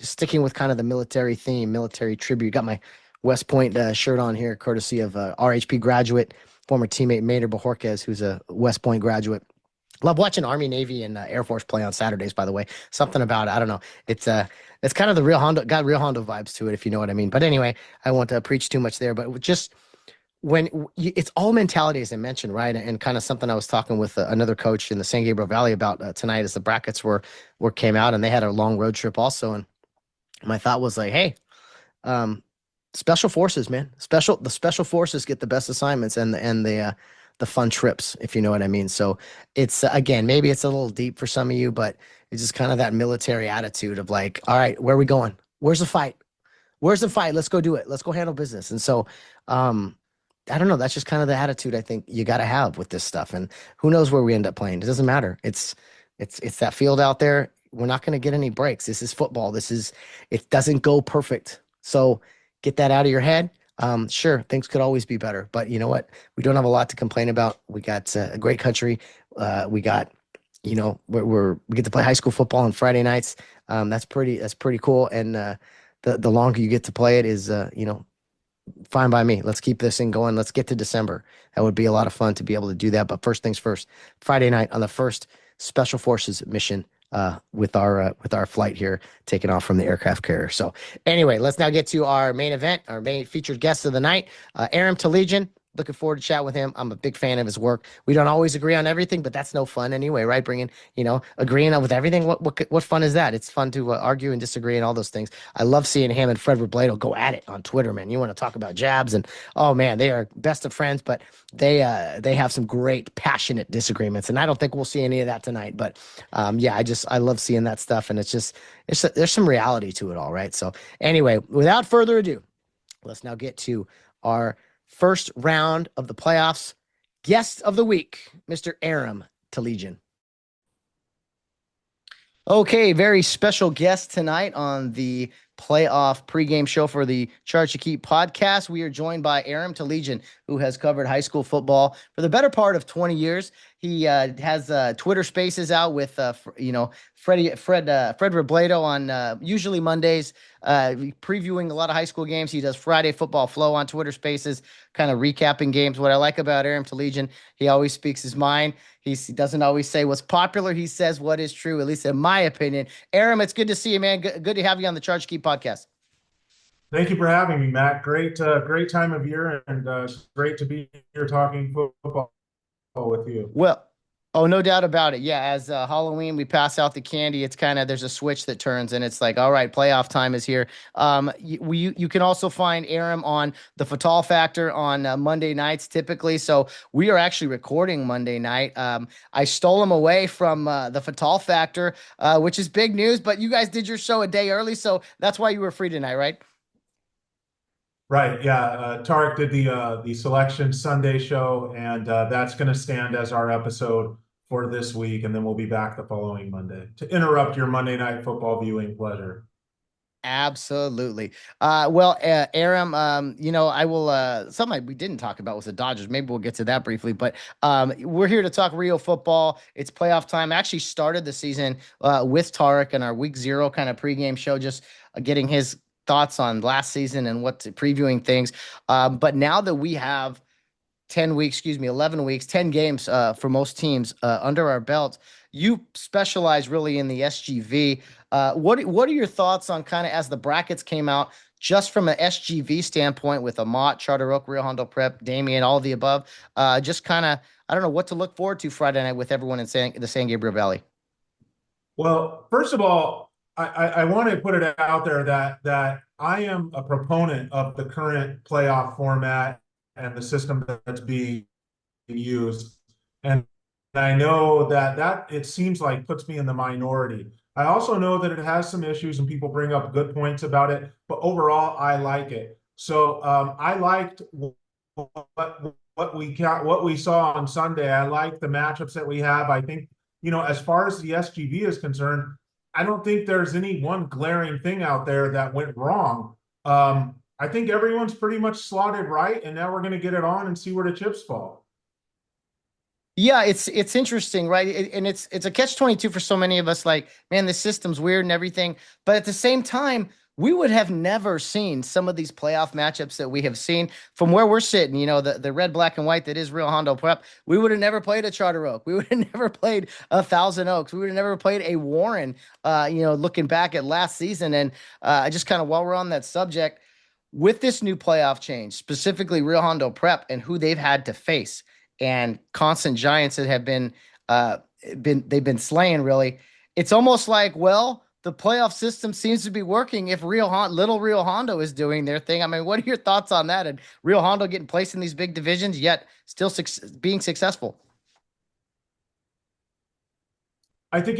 sticking with kind of the military theme, military tribute. Got my West Point shirt on here, courtesy of RHP graduate, former teammate Maynard Bajorquez, who's a West Point graduate. Love watching Army, Navy, and Air Force play on Saturdays, by the way. Something about it, I don't know. It's kind of the real Hondo, got real Hondo vibes to it, if you know what I mean. But anyway, I won't preach too much there, but just it's all mentality, as I mentioned, right? And kind of something I was talking with another coach in the San Gabriel Valley about tonight, as the brackets came out, and they had a long road trip also. And my thought was like, hey, special forces, man, the special forces get the best assignments and the fun trips, if you know what I mean. So it's, again, maybe it's a little deep for some of you, but it's just kind of that military attitude of like, all right, where are we going? Where's the fight? Let's go do it. Let's go handle business. And so, I don't know. That's just kind of the attitude I think you got to have with this stuff. And who knows where we end up playing? It doesn't matter. It's that field out there. We're not going to get any breaks. This is football. It doesn't go perfect. So get that out of your head. Sure, things could always be better, but you know what? We don't have a lot to complain about. We got a great country. We got, we get to play high school football on Friday nights. That's pretty cool. And the longer you get to play it is, fine by me. Let's keep this thing going. Let's get to December. That would be a lot of fun to be able to do that. But first things first, Friday night on the first Special Forces mission with our flight here, taking off from the aircraft carrier. So anyway, let's now get to our main event, our main featured guest of the night, Aram Talegian. Looking forward to chat with him. I'm a big fan of his work. We don't always agree on everything, but that's no fun anyway, right? Agreeing with everything. What fun is that? It's fun to argue and disagree and all those things. I love seeing him and Fred Robledo go at it on Twitter, man. You want to talk about jabs, and oh man, they are best of friends, but they have some great passionate disagreements, and I don't think we'll see any of that tonight. But I love seeing that stuff, and there's some reality to it all, right? So anyway, without further ado, let's now get to our first round of the playoffs. Guest of the week, Mr. Aram Talegian. Okay, very special guest tonight on the playoff pregame show for the Charge to Keep podcast. We are joined by Aram Talegian, who has covered high school football for the better part of 20 years. He has Twitter Spaces out with Fred Robledo on usually Mondays, previewing a lot of high school games. He does Friday Football Flow on Twitter Spaces, kind of recapping games. What I like about Aram Talegian, he always speaks his mind. He doesn't always say what's popular. He says what is true, at least in my opinion. Aram, it's good to see you, man. Good to have you on the Charge to Keep podcast. Thank you for having me, Matt. Great time of year, and it's great to be here talking football with you. Well, oh, no doubt about it. Yeah, as Halloween, we pass out the candy. It's kind of, there's a switch that turns, and it's like, all right, playoff time is here. You can also find Aram on the Fatal Factor on Monday nights typically. So we are actually recording Monday night. I stole him away from the Fatal Factor, which is big news, but you guys did your show a day early, so that's why you were free tonight, right? Right, yeah. Tarek did the Selection Sunday show, and that's going to stand as our episode for this week, and then we'll be back the following Monday to interrupt your Monday night football viewing pleasure. Absolutely. Well, Aram, I will, something we didn't talk about was the Dodgers. Maybe we'll get to that briefly, but we're here to talk Rio football. It's playoff time. I actually started the season with Tarek in our week 0 kind of pregame show, just getting his thoughts on last season and previewing things. But now that we have 11 weeks, 10 games for most teams under our belt. You specialize really in the SGV. What are your thoughts on kind of as the brackets came out, just from an SGV standpoint with Amat, Charter Oak, Rio Hondo Prep, Damien, all of the above? Just kind of, I don't know what to look forward to Friday night with everyone in the San Gabriel Valley. Well, first of all, I want to put it out there that I am a proponent of the current playoff format and the system that's being used. And I know that it seems like puts me in the minority. I also know that it has some issues and people bring up good points about it, but overall, I like it. So I liked what we saw on Sunday. I like the matchups that we have. I think, as far as the SGV is concerned, I don't think there's any one glaring thing out there that went wrong. I think everyone's pretty much slotted right, and now we're going to get it on and see where the chips fall. Yeah, it's interesting, right? And it's a catch-22 for so many of us. Like, man, the system's weird and everything, but at the same time, we would have never seen some of these playoff matchups that we have seen from where we're sitting. The red, black, and white that is Rio Hondo Prep. We would have never played a Charter Oak. We would have never played a Thousand Oaks. We would have never played a Warren. Looking back at last season, and just kind of while we're on that subject. With this new playoff change, specifically Rio Hondo Prep and who they've had to face, and constant giants that have they've been slaying, really. It's almost like, well, the playoff system seems to be working if little Rio Hondo is doing their thing. I mean, what are your thoughts on that? And Rio Hondo getting placed in these big divisions, yet still being successful. I think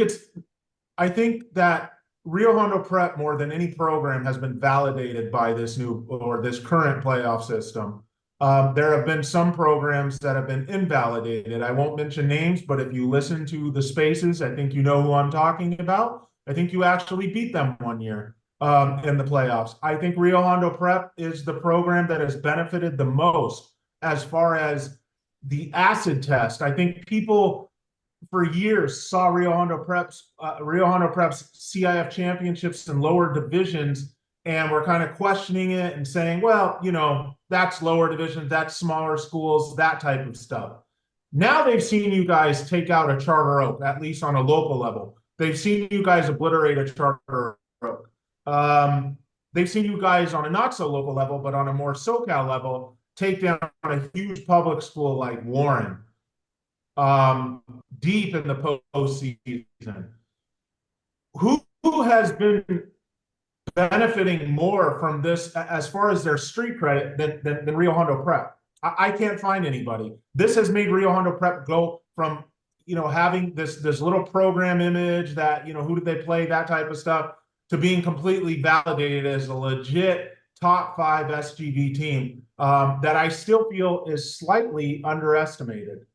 that Rio Hondo Prep, more than any program, has been validated by this current playoff system. There have been some programs that have been invalidated. I won't mention names, but if you listen to the spaces, I think you know who I'm talking about. I think you actually beat them one year in the playoffs. I think Rio Hondo Prep is the program that has benefited the most as far as the acid test. I think people for years saw Rio Hondo Prep's CIF championships in lower divisions, and we're kind of questioning it and saying, well, that's lower divisions, that's smaller schools, that type of stuff. Now they've seen you guys take out a Charter Oak, at least on a local level. They've seen you guys obliterate a Charter Oak. They've seen you guys on a not so local level, but on a more SoCal level, take down a huge public school like Warren. Deep in the postseason. Who has been benefiting more from this as far as their street credit than Rio Hondo Prep? I can't find anybody. This has made Rio Hondo Prep go from having this little program image that who did they play, that type of stuff, to being completely validated as a legit top 5 SGV team that I still feel is slightly underestimated.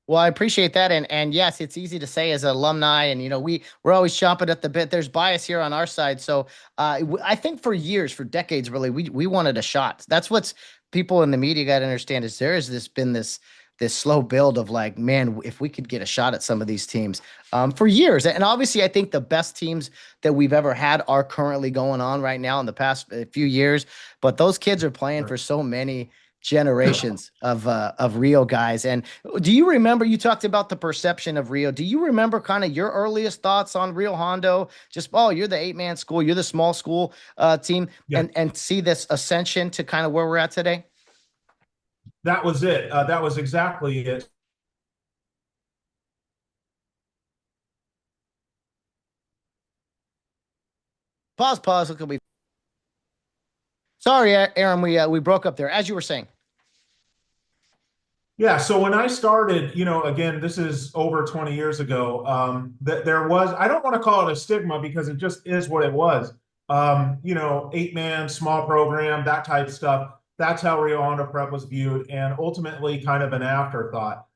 Well, I appreciate that, and yes, it's easy to say as an alumni, and we're always chomping at the bit. There's bias here on our side, so I think for decades, really, we wanted a shot. That's what's people in the media got to understand is there has been this slow build of like, man, if we could get a shot at some of these teams for years, and obviously, I think the best teams that we've ever had are currently going on right now in the past few years, but those kids are playing for so many generations of Rio guys. And do you remember, you talked about the perception of Rio, do you remember kind of your earliest thoughts on Rio Hondo? Just, you're the 8-man school, you're the small school team, yeah. and see this ascension to kind of where we're at today? That was it. That was exactly it. Pause. Look, we. Sorry, Aaron, we broke up there. As you were saying. Yeah, so when I started, again, this is over 20 years ago, that there was, I don't want to call it a stigma because it just is what it was. 8-man, small program, that type of stuff. That's how Rio Hondo Prep was viewed, and ultimately kind of an afterthought.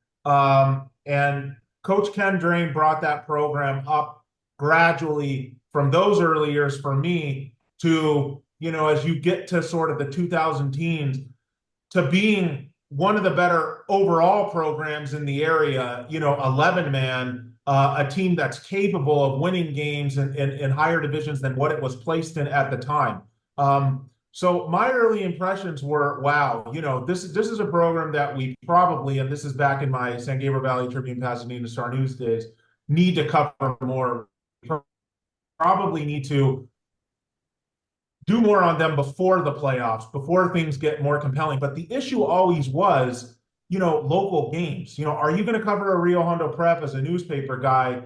And Coach Ken Drain brought that program up gradually from those early years for me to, as you get to sort of the 2000 teens, to being one of the better overall programs in the area, 11-man, a team that's capable of winning games in higher divisions than what it was placed in at the time. So my early impressions were, wow, this is a program that we probably, and this is back in my San Gabriel Valley Tribune Pasadena Star News days, need to cover more. Probably need to do more on them before the playoffs, before things get more compelling. But the issue always was, local games. Are you going to cover a Rio Hondo Prep as a newspaper guy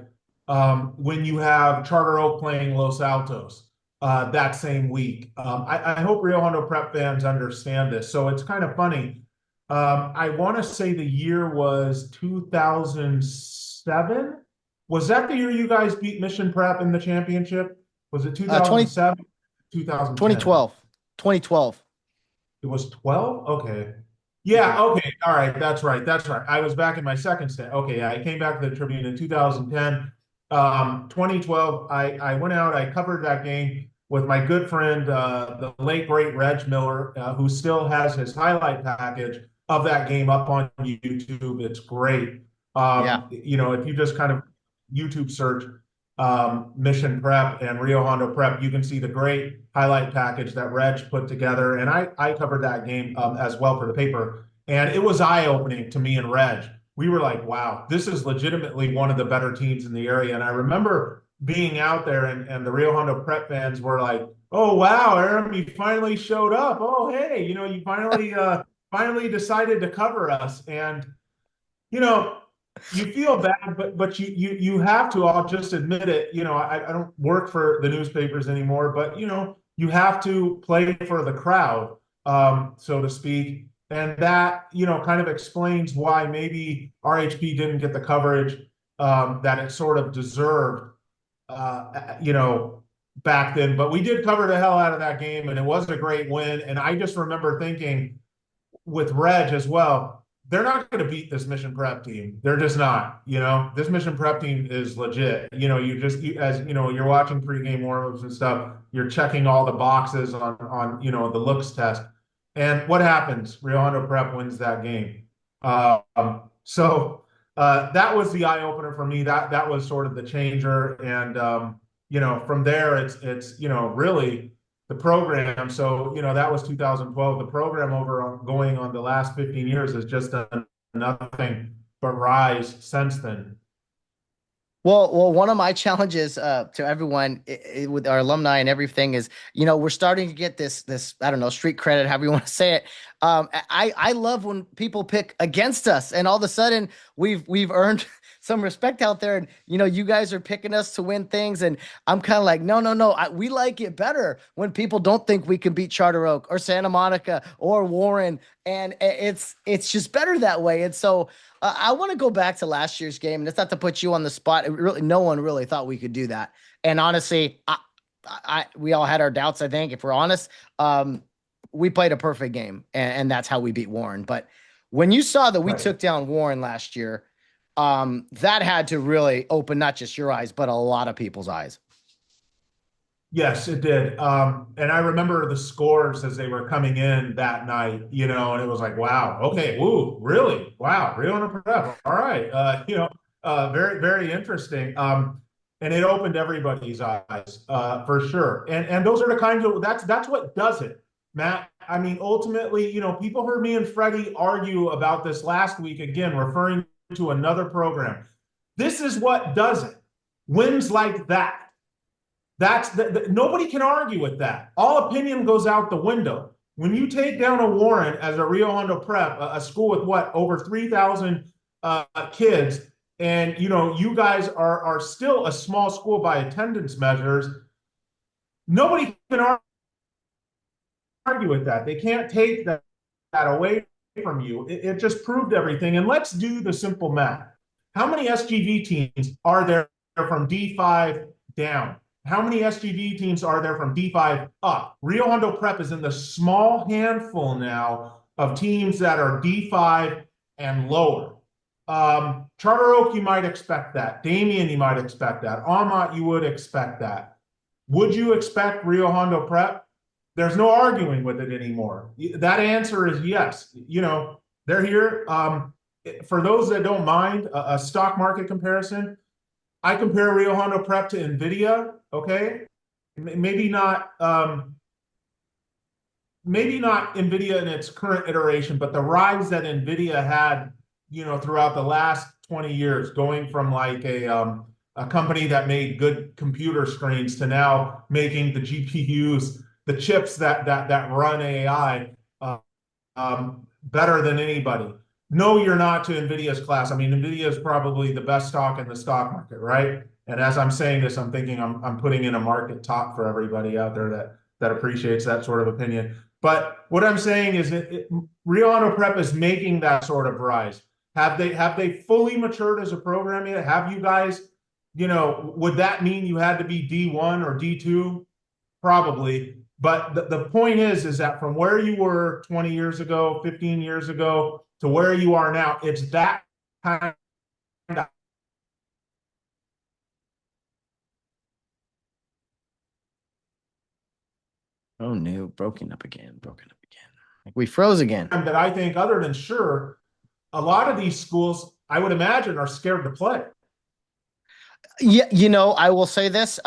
when you have Charter Oak playing Los Altos that same week? I hope Rio Hondo Prep fans understand this. So it's kind of funny. I want to say the year was 2007. Was that the year you guys beat Mission Prep in the championship? Was it 2007? 2012. 2012. It was 12? Okay. Yeah, okay. All right. That's right. I was back in my second stint. Okay, I came back to the Tribune in 2010. 2012, I went out, I covered that game with my good friend, the late, great Reg Miller, who still has his highlight package of that game up on YouTube. It's great. If you just kind of YouTube search Mission Prep and Rio Hondo Prep, you can see the great highlight package that Reg put together. And I covered that game as well for the paper. And it was eye-opening to me and Reg. We were like, wow, this is legitimately one of the better teams in the area. And I remember being out there and the Rio Hondo Prep fans were like, oh, wow, Aram, you finally showed up. Oh, hey, you finally decided to cover us. And, you feel bad, but you have to. I'll just admit it. I don't work for the newspapers anymore, but you have to play for the crowd, so to speak, and that kind of explains why maybe RHP didn't get the coverage that it sort of deserved, back then. But we did cover the hell out of that game, and it was a great win. And I just remember thinking with Reg as well, they're not going to beat this Mission Prep team. They're just not. This Mission Prep team is legit. As you're watching pregame warmups and stuff, you're checking all the boxes on the looks test. And what happens? Rio Hondo Prep wins that game. So that was the eye opener for me. That was sort of the changer. And from there, it's really the program. So, that was 2012. The program going on the last 15 years has just done nothing but rise since then. Well, one of my challenges to everyone with our alumni and everything is, we're starting to get this, I don't know, street credit, however you want to say it. I love when people pick against us, and all of a sudden we've earned some respect out there, and you guys are picking us to win things, and I'm kind of like, no, we like it better when people don't think we can beat Charter Oak or Santa Monica or Warren, and it's just better that way. And so I want to go back to last year's game, and it's not to put you on the spot. No one really thought we could do that, and honestly, we all had our doubts. I think, if we're honest, we played a perfect game, and that's how we beat Warren. But when you saw that we took down Warren last year, that had to really open not just your eyes, but a lot of people's eyes. Yes, it did. And I remember the scores as they were coming in that night, and it was like, wow, okay, woo, really? Wow, Rio Hondo Prep. All right. Very, very interesting. And it opened everybody's eyes, for sure. And those are the kinds of, that's what does it, Matt. I mean, ultimately, people heard me and Freddie argue about this last week, again, referring to another program. This is what does it. Wins like that. Nobody can argue with that. All opinion goes out the window. When you take down a Warren as a Rio Hondo Prep, a school with over 3,000 kids, and you guys are still a small school by attendance measures, nobody can argue with that. They can't take that away from you. It just proved everything. And let's do the simple math. How many SGV teams are there from D5 down? How many SGV teams are there from D5 up? Rio Hondo Prep is in the small handful now of teams that are D5 and lower. Charter Oak, you might expect that. Damien, you might expect that. Aumont, you would expect that. Would you expect Rio Hondo Prep? There's no arguing with it anymore. That answer is yes. You know, they're here. For those that don't mind a stock market comparison, I compare Rio Hondo Prep to NVIDIA, okay? Maybe not NVIDIA in its current iteration, but the rise that NVIDIA had, you know, throughout the last 20 years, going from like a company that made good computer screens to now making the GPUs, the chips that run AI better than anybody. No, you're not to NVIDIA's class. I mean, NVIDIA is probably the best stock in the stock market, right? And as I'm saying this, I'm thinking I'm putting in a market top for everybody out there that appreciates that sort of opinion. But what I'm saying is Rio Hondo Prep is making that sort of rise. Have they fully matured as a program yet? Have you guys, you know, would that mean you had to be D1 or D2? Probably. But the point is that from where you were 20 years ago, 15 years ago, to where you are now, it's that kind of Oh no, broken up again. Like we froze again. that I think, other than sure, a lot of these schools, I would imagine, are scared to play. Yeah, you know, I will say this,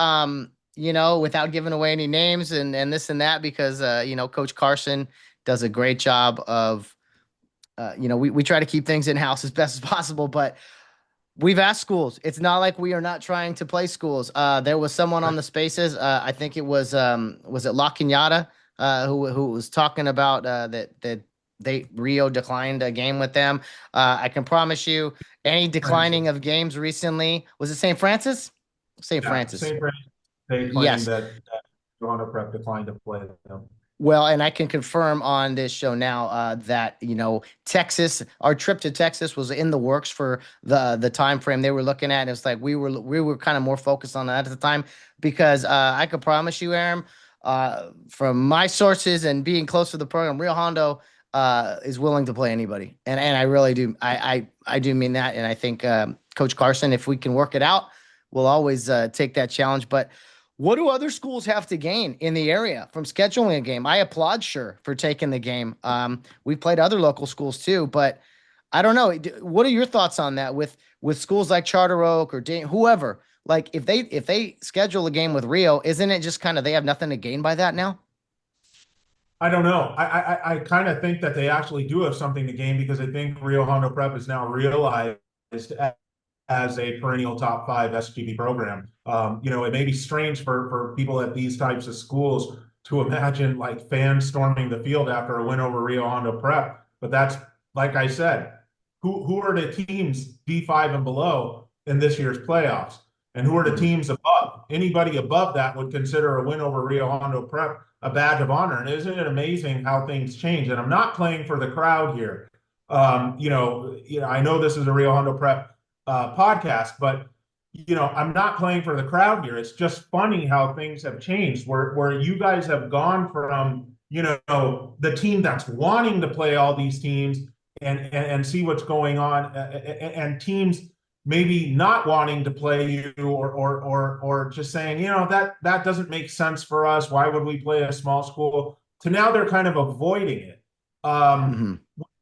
you know, without giving away any names and this and that, because you know, Coach Carson does a great job of you know, we try to keep things in-house as best as possible, but we've asked schools. It's not like we are not trying to play schools. There was someone on the spaces, I think it was it La Cunada, who was talking about that Rio declined a game with them. I can promise you, any declining of games recently, was it St. Francis? St. Francis. St. Francis. They claim Yes. that Toronto Prep declined to play them. Well, and I can confirm on this show now that, you know, Texas, our trip to Texas was in the works for the time frame they were looking at. It's like we were kind of more focused on that at the time, because I could promise you, Aram, from my sources and being close to the program, Rio Hondo is willing to play anybody, and I really do. I do mean that, and I think Coach Carson, if we can work it out, we'll always take that challenge. But what do other schools have to gain in the area from scheduling a game? I applaud Sure for taking the game. We've played other local schools too, but I don't know. What are your thoughts on that with schools like Charter Oak or whoever? Like if they schedule a game with Rio, isn't it just kind of they have nothing to gain by that now? I don't know. I kind of think that they actually do have something to gain, because I think Rio Hondo Prep is now realized as a perennial top 5 SGB program. You know, it may be strange for people at these types of schools to imagine like fans storming the field after a win over Rio Hondo Prep, but that's, like I said, who are the teams D5 and below in this year's playoffs, and who are the teams above? Anybody above that would consider a win over Rio Hondo Prep a badge of honor. And isn't it amazing how things change? And I'm not playing for the crowd here. You know, I know this is a Rio Hondo Prep podcast, but you know, I'm not playing for the crowd here. It's just funny how things have changed, where you guys have gone from, you know, the team that's wanting to play all these teams and see what's going on, and teams maybe not wanting to play you, or just saying, you know, that doesn't make sense for us. Why would we play a small school? To now they're kind of avoiding it.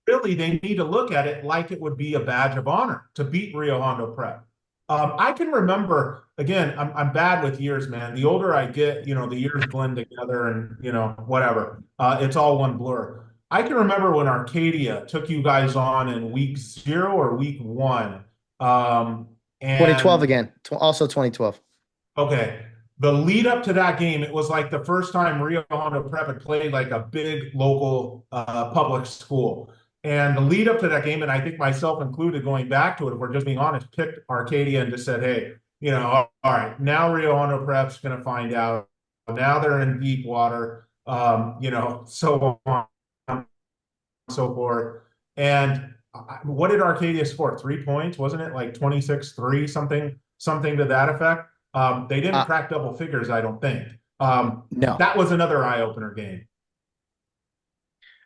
Really, they need to look at it like it would be a badge of honor to beat Rio Hondo Prep. I can remember, again, I'm bad with years, man. The older I get, you know, the years blend together, and, you know, whatever. It's all one blur. I can remember when Arcadia took you guys on in week 0 or week 1. And 2012 again, also 2012. Okay. The lead up to that game, it was like the first time Rio Hondo Prep had played like a big local public school. And the lead up to that game, and I think myself included, going back to it, if we're just being honest, picked Arcadia and just said, hey, you know, all right, now Rio Hondo Prep's going to find out. Now they're in deep water, you know, so on and so forth. And what did Arcadia score? 3 points, wasn't it? Like 26-3, something to that effect. They didn't crack double figures, I don't think. No. That was another eye-opener game.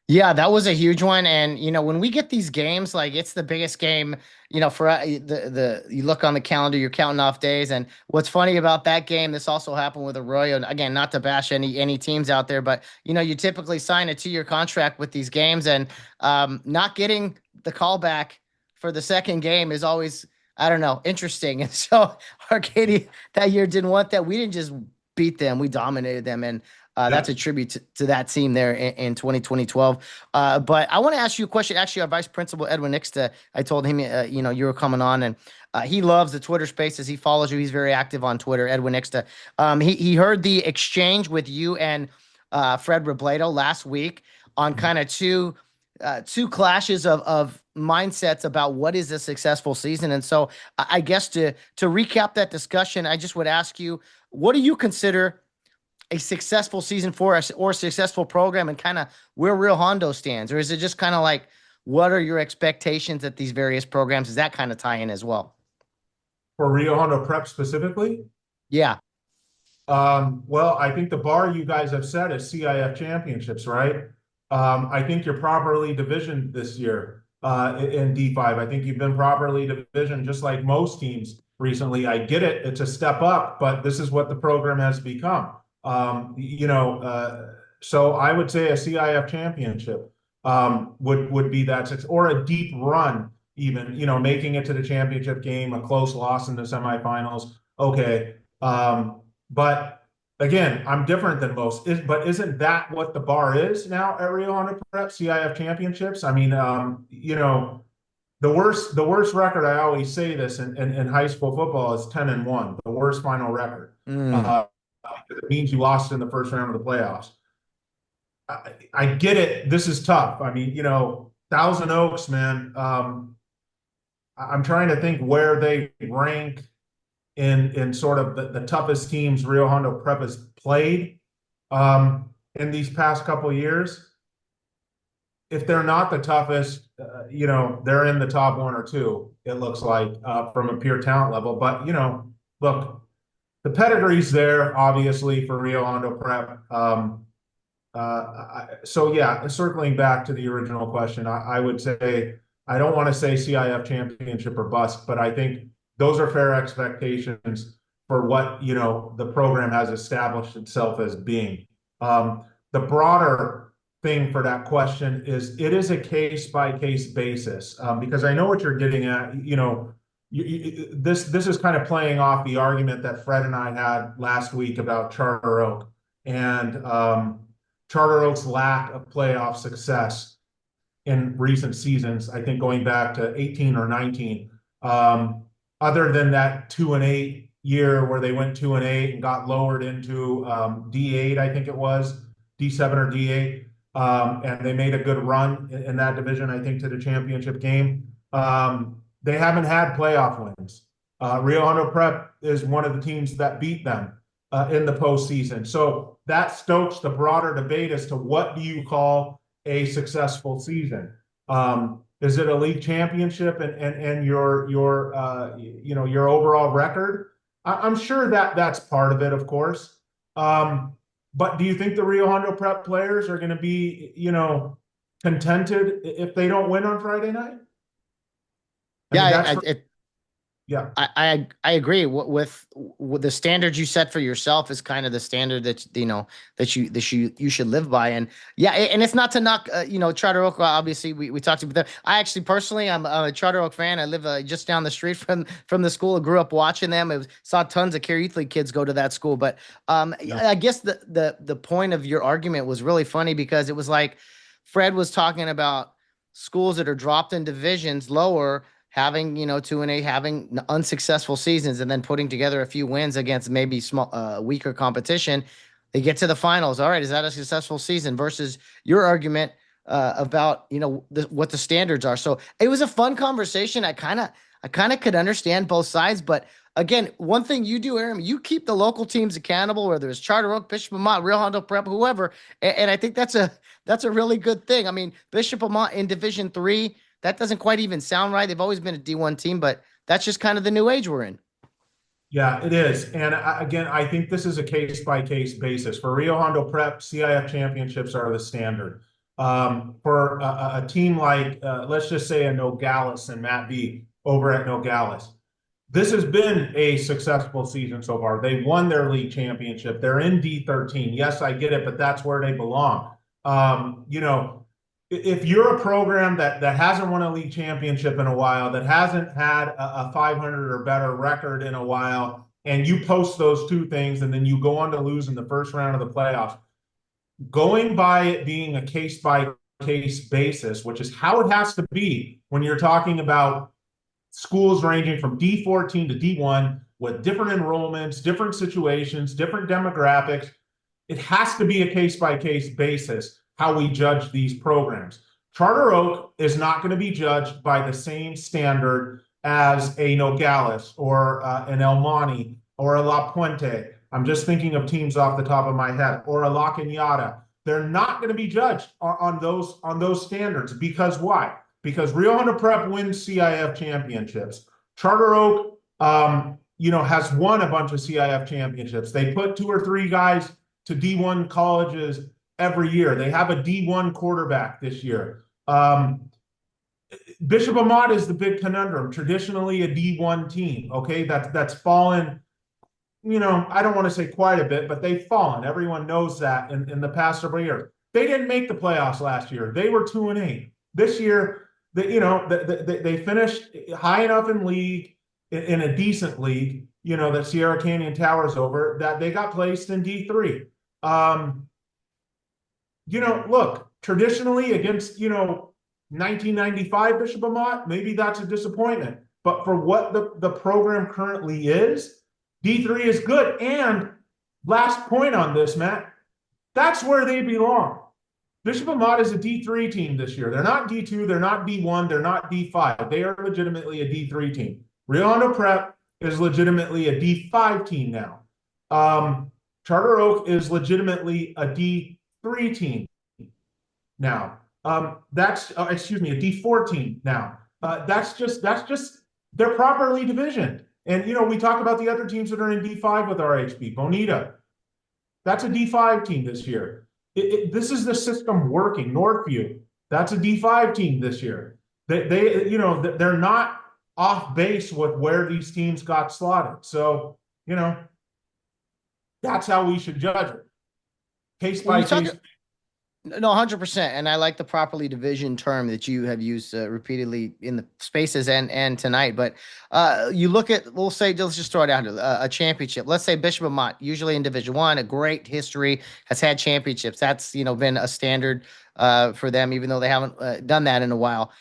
Yeah, that was a huge one. And when we get these games, like it's the biggest game, for the you look on the calendar, you're counting off days. And what's funny about that game, this also happened with Arroyo. And again, not to bash any teams out there, but you typically sign a 2-year contract with these games, and not getting the call back for the second game is always, I don't know, interesting. And so Arcadia that year didn't want that. We didn't just beat them, we dominated them. And that's a tribute to that team there in 2012. But I want to ask you a question. Actually, our vice principal, Edwin Nixta, I told him, you were coming on, and he loves the Twitter spaces. He follows you. He's very active on Twitter, Edwin Nixta. He heard the exchange with you and Fred Robledo last week on kind of two clashes of mindsets about what is a successful season. And so I guess to recap that discussion, I just would ask you, what do you consider a successful season for us or a successful program, and kind of where Rio Hondo stands? Or is it just kind of like, what are your expectations at these various programs? Does that kind of tie in as well? For Rio Hondo Prep specifically? Yeah. Well, I think the bar you guys have set is CIF championships, right? I think you're properly divisioned this year in D5. I think you've been properly divisioned just like most teams recently. I get it. It's a step up, but this is what the program has become. So I would say a CIF championship would be that, or a deep run, even, making it to the championship game, a close loss in the semifinals. Okay. But again, I'm different than most. But isn't that what the bar is now at Rio Hondo Prep, CIF championships? I mean, the worst record, I always say this in high school football, is 10-1, the worst final record. It means you lost in the first round of the playoffs. I get it. This is tough. I mean, Thousand Oaks, man. I'm trying to think where they rank in sort of the toughest teams Rio Hondo Prep has played in these past couple of years. If they're not the toughest, they're in the top 1 or 2, it looks like, from a pure talent level. But, look, the pedigree's there, obviously, for Rio Hondo Prep. So, yeah, circling back to the original question, I would say, I don't want to say CIF championship or bust, but I think those are fair expectations for what, the program has established itself as being. The broader thing for that question is, it is a case-by-case basis, because I know what you're getting at. This is kind of playing off the argument that Fred and I had last week about Charter Oak and Charter Oak's lack of playoff success in recent seasons. I think going back to 18 or 19, other than that 2-8 year where they went 2-8 and got lowered into D8, I think it was D7 or D8, and they made a good run in that division, I think, to the championship game. They haven't had playoff wins. Rio Hondo Prep is one of the teams that beat them in the postseason. So that stokes the broader debate as to what do you call a successful season. Is it a league championship and your overall record? I'm sure that's part of it, of course. But do you think the Rio Hondo Prep players are going to be, contented if they don't win on Friday night? I agree with the standards you set for yourself is kind of the standard that you should live by. And and it's not to knock Charter Oak. Obviously, we talked about that. I actually personally, I'm a Charter Oak fan. I live just down the street from the school. I grew up watching them. Saw tons of Care Youth League kids go to that school. But I guess the point of your argument was really funny, because it was like Fred was talking about schools that are dropped in divisions lower, having 2-8, having unsuccessful seasons, and then putting together a few wins against maybe small, weaker competition. They get to the finals. All right, is that a successful season? Versus your argument about what the standards are. So it was a fun conversation. I kind of could understand both sides, but again, one thing you do, Aaron, you keep the local teams accountable, whether it's Charter Oak, Bishop Amat, Rio Hondo Prep, whoever, and I think that's a really good thing. I mean, Bishop Amat in Division III. That doesn't quite even sound right. They've always been a D1 team, but that's just kind of the new age we're in. Yeah, it is. And again, I think this is a case-by-case basis. For Rio Hondo Prep, CIF championships are the standard. for a team like, let's just say a Nogales and Matt B over at Nogales. This has been a successful season so far. They won their league championship. They're in D13. Yes, I get it, but that's where they belong. You know, if you're a program that hasn't won a league championship in a while, that hasn't had a 500 or better record in a while, and you post those two things and then you go on to lose in the first round of the playoffs, going by it being a case-by-case basis, which is how it has to be when you're talking about schools ranging from D14 to D1 with different enrollments, different situations, different demographics. It has to be a case-by-case basis how we judge these programs. Charter Oak is not going to be judged by the same standard as a Nogales or an El Monte or a La Puente. I'm just thinking of teams off the top of my head, or a La Cañada. They're not going to be judged on those standards. Because why? Because Rio Hondo Prep wins CIF championships. Charter Oak, you know, has won a bunch of CIF championships. They put 2 or 3 guys to D1 colleges every year. They have a D1 quarterback this year. Bishop Amat is the big conundrum. Traditionally a D1 team, okay? That's fallen, you know, I don't want to say quite a bit, but they've fallen. Everyone knows that in the past several years. They didn't make the playoffs last year. They were 2-8. This year, they finished high enough in league, in a decent league, you know, that Sierra Canyon towers over, that they got placed in D3. You know, look, traditionally against, you know, 1995 Bishop Amat, maybe that's a disappointment. But for what the program currently is, D3 is good. And last point on this, Matt, that's where they belong. Bishop Amat is a D3 team this year. They're not D2, they're not D1, they're not D5. They are legitimately a D3 team. Rio Hondo Prep is legitimately a D5 team now. Charter Oak is legitimately a D3 team now. That's a D4 team now. That's just they're properly divisioned. And you know, we talk about the other teams that are in D5 with RHB. Bonita, that's a D5 team this year. This is the system working. Northview, that's a D5 team this year. They you know, they're not off base with where these teams got slotted. So, you know, that's how we should judge it. Case by case. No, 100%. And I like the properly division term that you have used repeatedly in the spaces and tonight. But you look at, we'll say, let's just throw it out a championship. Let's say Bishop Amat, usually in Division I, a great history, has had championships. That's, you know, been a standard for them, even though they haven't done that in a while.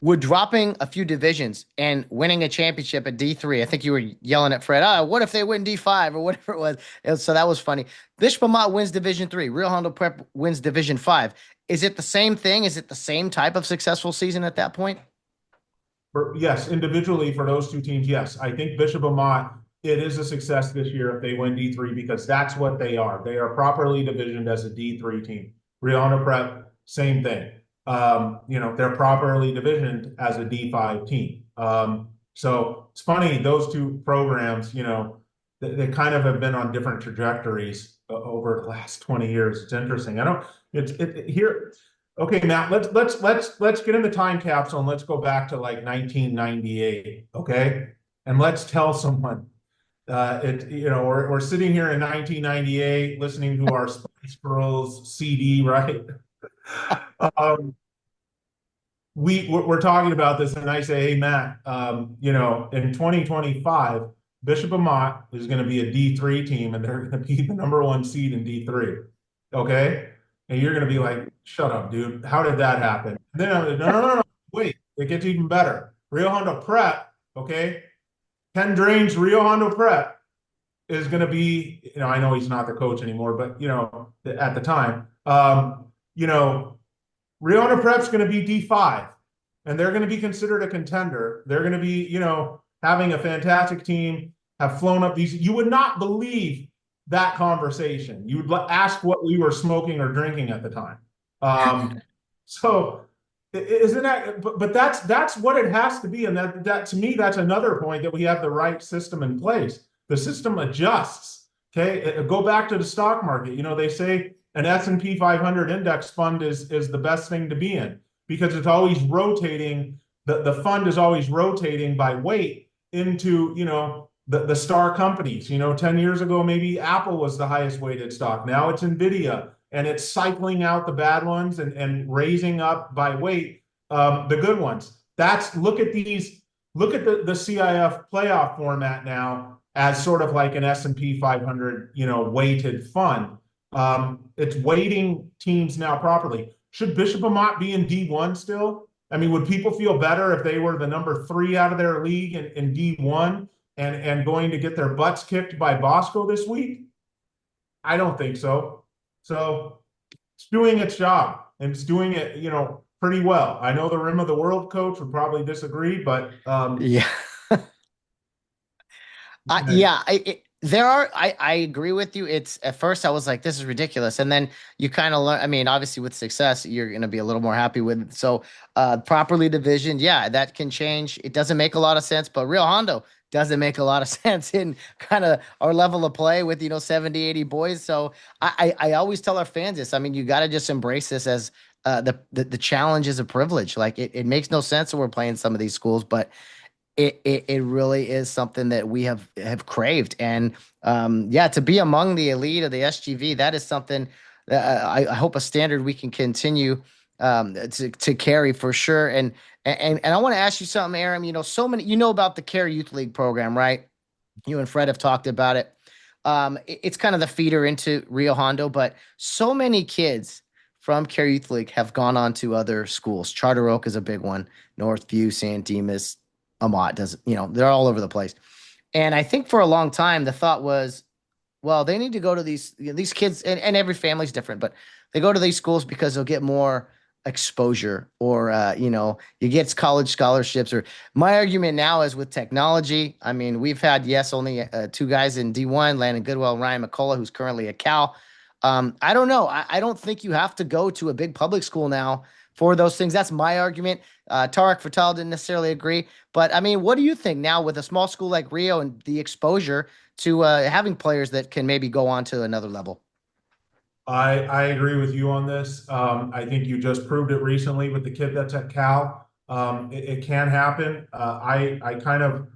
Would dropping a few divisions and winning a championship at D3, I think you were yelling at Fred, what if they win D5 or whatever it was? So that was funny. Bishop Amat wins Division 3. Rio Hondo Prep wins Division 5. Is it the same thing? Is it the same type of successful season at that point? Yes, individually for those two teams, yes. I think Bishop Amat, it is a success this year if they win D3 because that's what they are. They are properly divisioned as a D3 team. Rio Hondo Prep, same thing. You know, they're properly divisioned as a D5 team. So it's funny, those two programs, you know, they kind of have been on different trajectories over the last 20 years. It's interesting. Here. Okay, Matt, let's get in the time capsule and let's go back to like 1998. Okay. And let's tell someone, you know, we're sitting here in 1998, listening to our Spice Girls CD, right? We're talking about this, and I say, hey, Matt, you know, in 2025, Bishop Amat is going to be a D3 team, and they're going to be the #1 seed in D3. Okay, and you're going to be like, shut up, dude. How did that happen? And then I'm like, no, wait, it gets even better. Rio Hondo Prep, okay, Ken Drain's Rio Hondo Prep is going to be, you know, I know he's not the coach anymore, but you know, at the time, you know, Rio Hondo Prep's going to be D5, and they're going to be considered a contender. They're going to be, you know, having a fantastic team, have flown up these. You would not believe that conversation. You would ask what we were smoking or drinking at the time. So isn't that, but that's what it has to be. And that to me, that's another point that we have the right system in place. The system adjusts. Okay. Go back to the stock market. You know, they say an S&P 500 index fund is the best thing to be in because it's always rotating. The fund is always rotating by weight into, the star companies. 10 years ago, maybe Apple was the highest weighted stock. Now it's Nvidia, and it's cycling out the bad ones and raising up by weight the good ones. Look at the CIF playoff format now as sort of like an S&P 500, weighted fund. It's weighting teams now properly. Should Bishop Amat be in D1 still? I mean, would people feel better if they were the number 3 out of their league in D1 and going to get their butts kicked by Bosco this week? I don't think so. So it's doing its job, and it's doing it, pretty well. I know the Rim of the World coach would probably disagree, but yeah. I agree with you. It's at first I was like, this is ridiculous. And then you kind of learn, I mean, obviously with success, you're going to be a little more happy with it. So properly divisioned, yeah, that can change. It doesn't make a lot of sense, but Rio Hondo doesn't make a lot of sense in kind of our level of play with, 70, 80 boys. So I always tell our fans this. I mean, you got to just embrace this as the challenge is a privilege. Like it makes no sense that we're playing some of these schools, but it really is something that we have craved. And to be among the elite of the SGV, that is something that I hope a standard we can continue to carry for sure. And I want to ask you something, Aram. So many, about the Care Youth League program, right? You and Fred have talked about it. It's kind of the feeder into Rio Hondo, but so many kids from Care Youth League have gone on to other schools. Charter Oak is a big one. Northview, San Dimas, Amat does, they're all over the place. And I think for a long time, the thought was, well, they need to go to these kids, and every family's different, but they go to these schools because they'll get more exposure, or, you get college scholarships. Or my argument now is with technology. I mean, we've had, only 2 guys in D1, Landon Goodwell and Ryan McCullough, who's currently at Cal. I don't know. I don't think you have to go to a big public school now for those things. That's my argument. Tarek Fatal didn't necessarily agree. But, I mean, what do you think now with a small school like Rio and the exposure to having players that can maybe go on to another level? I agree with you on this. I think you just proved it recently with the kid that's at Cal. It can happen. I kind of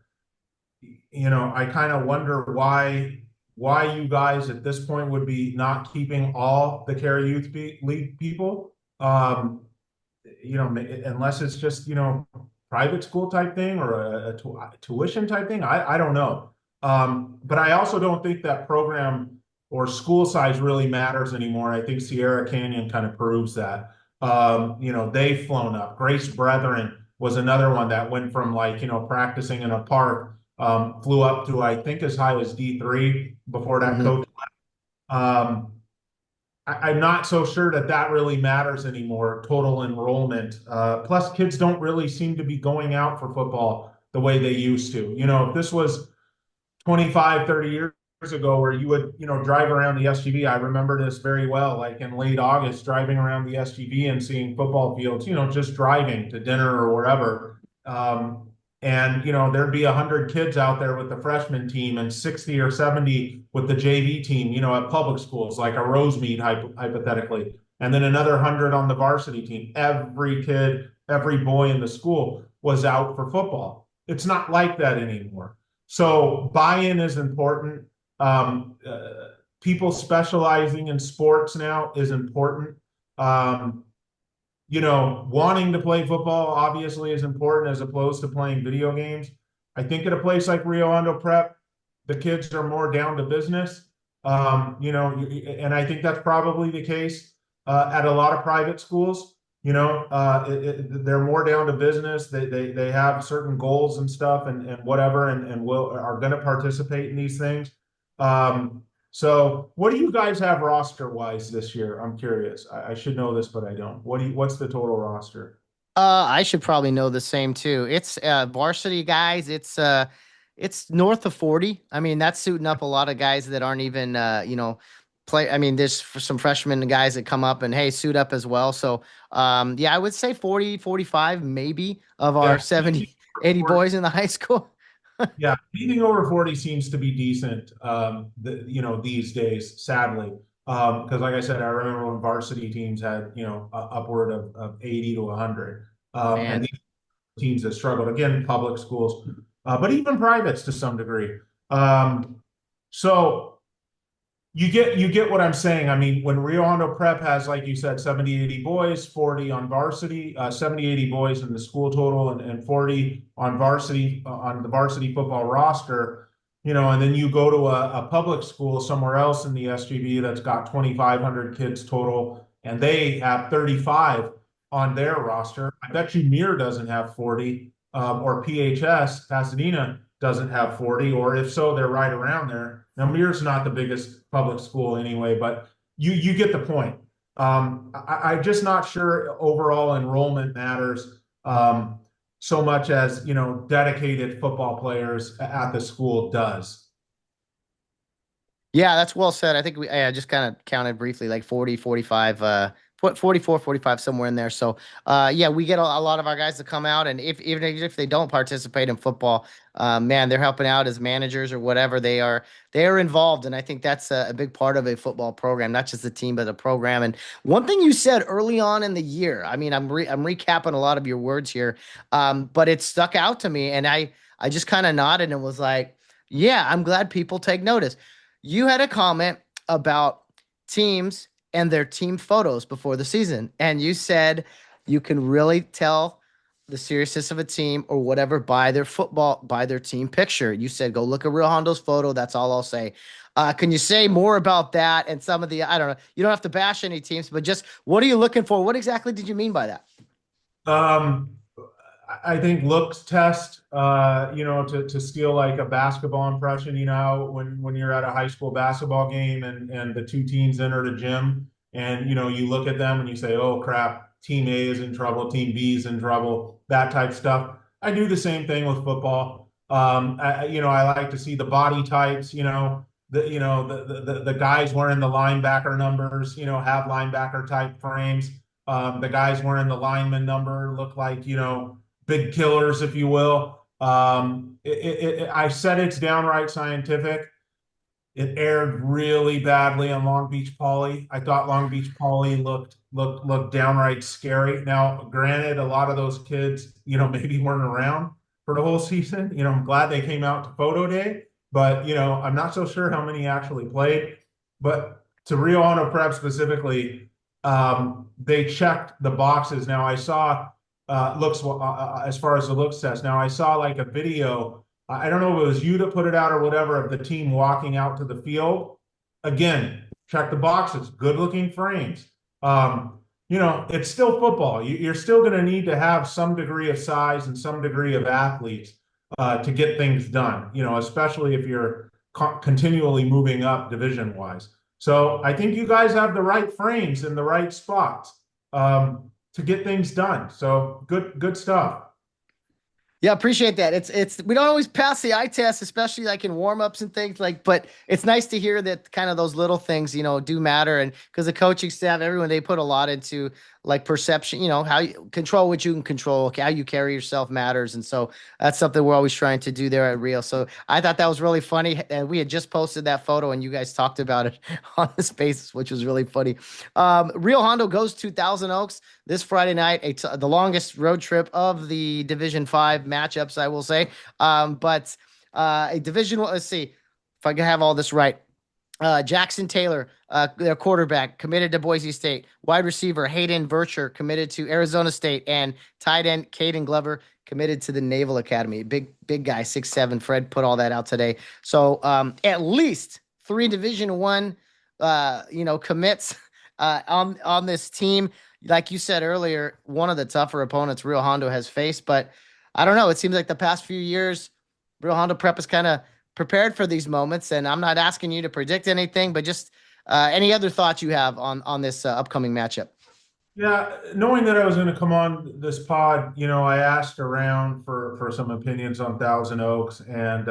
wonder why you guys at this point would be not keeping all the Care Youth League people. Unless it's just, private school type thing or a tuition type thing. I don't know. But I also don't think that program or school size really matters anymore. I think Sierra Canyon kind of proves that. They've flown up. Grace Brethren was another one that went from practicing in a park, flew up to, I think, as high as D3 before that coach left. I'm not so sure that really matters anymore, total enrollment. Plus, kids don't really seem to be going out for football the way they used to. If this was 25, 30 years ago where you would, drive around the SGV, I remember this very well, like in late August, driving around the SGV and seeing football fields, just driving to dinner or wherever. And, there'd be 100 kids out there with the freshman team and 60 or 70 with the JV team, at public schools, like a Rosemead, hypothetically, and then another 100 on the varsity team. Every kid, every boy in the school was out for football. It's not like that anymore. So buy-in is important. People specializing in sports now is important. Wanting to play football obviously is important as opposed to playing video games. I think at a place like Rio Hondo Prep, the kids are more down to business. And I think that's probably the case at a lot of private schools. They're more down to business. They have certain goals and stuff and whatever, and are going to participate in these things. So what do you guys have roster wise this year? I'm curious. I should know this, but I don't. What's the total roster? I should probably know the same too. It's varsity guys. It's north of 40. I mean, that's suiting up a lot of guys that aren't even play. I mean, there's some freshmen guys that come up and hey, suit up as well. So I would say 40, 45 maybe of our 70, 80 boys in the high school. Yeah, anything over 40 seems to be decent, these days, sadly. Because like I said, I remember when varsity teams had, upward of 80 to 100. Man. And these teams that struggled, again, public schools, but even privates to some degree. So you get what I'm saying. I mean, when Rio Hondo Prep has, like you said, 70, 80 boys, 40 on varsity, 70, 80 boys in the school total, and 40 on varsity, on the varsity football roster, and then you go to a public school somewhere else in the SGV that's got 2,500 kids total, and they have 35 on their roster. I bet you Mir doesn't have 40, or PHS, Pasadena, doesn't have 40, or if so, they're right around there. Now, Mir's not the biggest public school anyway, but you get the point. I'm just not sure overall enrollment matters so much as, dedicated football players at the school does. Yeah, that's well said. I think I just kind of counted briefly, like 40, 45, 44, 45, somewhere in there. So, yeah, we get a lot of our guys to come out, and even if they don't participate in football, man, they're helping out as managers or whatever. They are involved, and I think that's a big part of a football program, not just the team, but the program. And one thing you said early on in the year, I mean, I'm recapping a lot of your words here, but it stuck out to me, and I just kind of nodded and was like, yeah, I'm glad people take notice. You had a comment about teams and their team photos before the season. And you said you can really tell the seriousness of a team or whatever by their team picture. You said, go look at Rio Hondo's photo. That's all I'll say. Can you say more about that and some of the, I don't know, you don't have to bash any teams, but just what are you looking for? What exactly did you mean by that? I think looks test, to steal like a basketball impression, when you're at a high school basketball game and the two teams enter the gym and, you look at them and you say, oh crap, team A is in trouble, team B is in trouble, that type stuff. I do the same thing with football. I like to see the body types, the guys wearing the linebacker numbers, have linebacker type frames. The guys wearing the lineman number look like, big killers, if you will. I said it's downright scientific. It aired really badly on Long Beach Poly. I thought Long Beach Poly looked downright scary. Now, granted, a lot of those kids, maybe weren't around for the whole season. I'm glad they came out to photo day, but I'm not so sure how many actually played. But to Rio Hondo Prep specifically, they checked the boxes. Now I saw looks as far as the looks test. Now I saw like a video. I don't know if it was you that put it out or whatever, of the team walking out to the field. Again, check the boxes. Good looking frames. It's still football. You're still going to need to have some degree of size and some degree of athletes to get things done. Especially if you're continually moving up division wise. So I think you guys have the right frames in the right spots to get things done. So good stuff. Yeah, appreciate that. It's we don't always pass the eye test, especially like in warm-ups and things but it's nice to hear that kind of those little things, do matter. And because the coaching staff, everyone, they put a lot into like perception, how you control what you can control, how you carry yourself matters. And so that's something we're always trying to do there at Rio. So I thought that was really funny. And we had just posted that photo and you guys talked about it on the Spaces, which was really funny. Rio Hondo goes to Thousand Oaks this Friday night, the longest road trip of the Division 5 matchups, I will say. But a Division 1, let's see if I can have all this right. Jackson Taylor, their quarterback, committed to Boise State. Wide receiver Hayden Bircher committed to Arizona State, and tight end Caden Glover committed to the Naval Academy. Big guy, 6'7". Fred put all that out today. So at least 3 Division 1, commits on this team. Like you said earlier, one of the tougher opponents Rio Hondo has faced. But I don't know. It seems like the past few years, Rio Hondo Prep is kind of prepared for these moments, and I'm not asking you to predict anything, but just any other thoughts you have on this upcoming matchup. Yeah, knowing that I was going to come on this pod, I asked around for some opinions on Thousand Oaks, and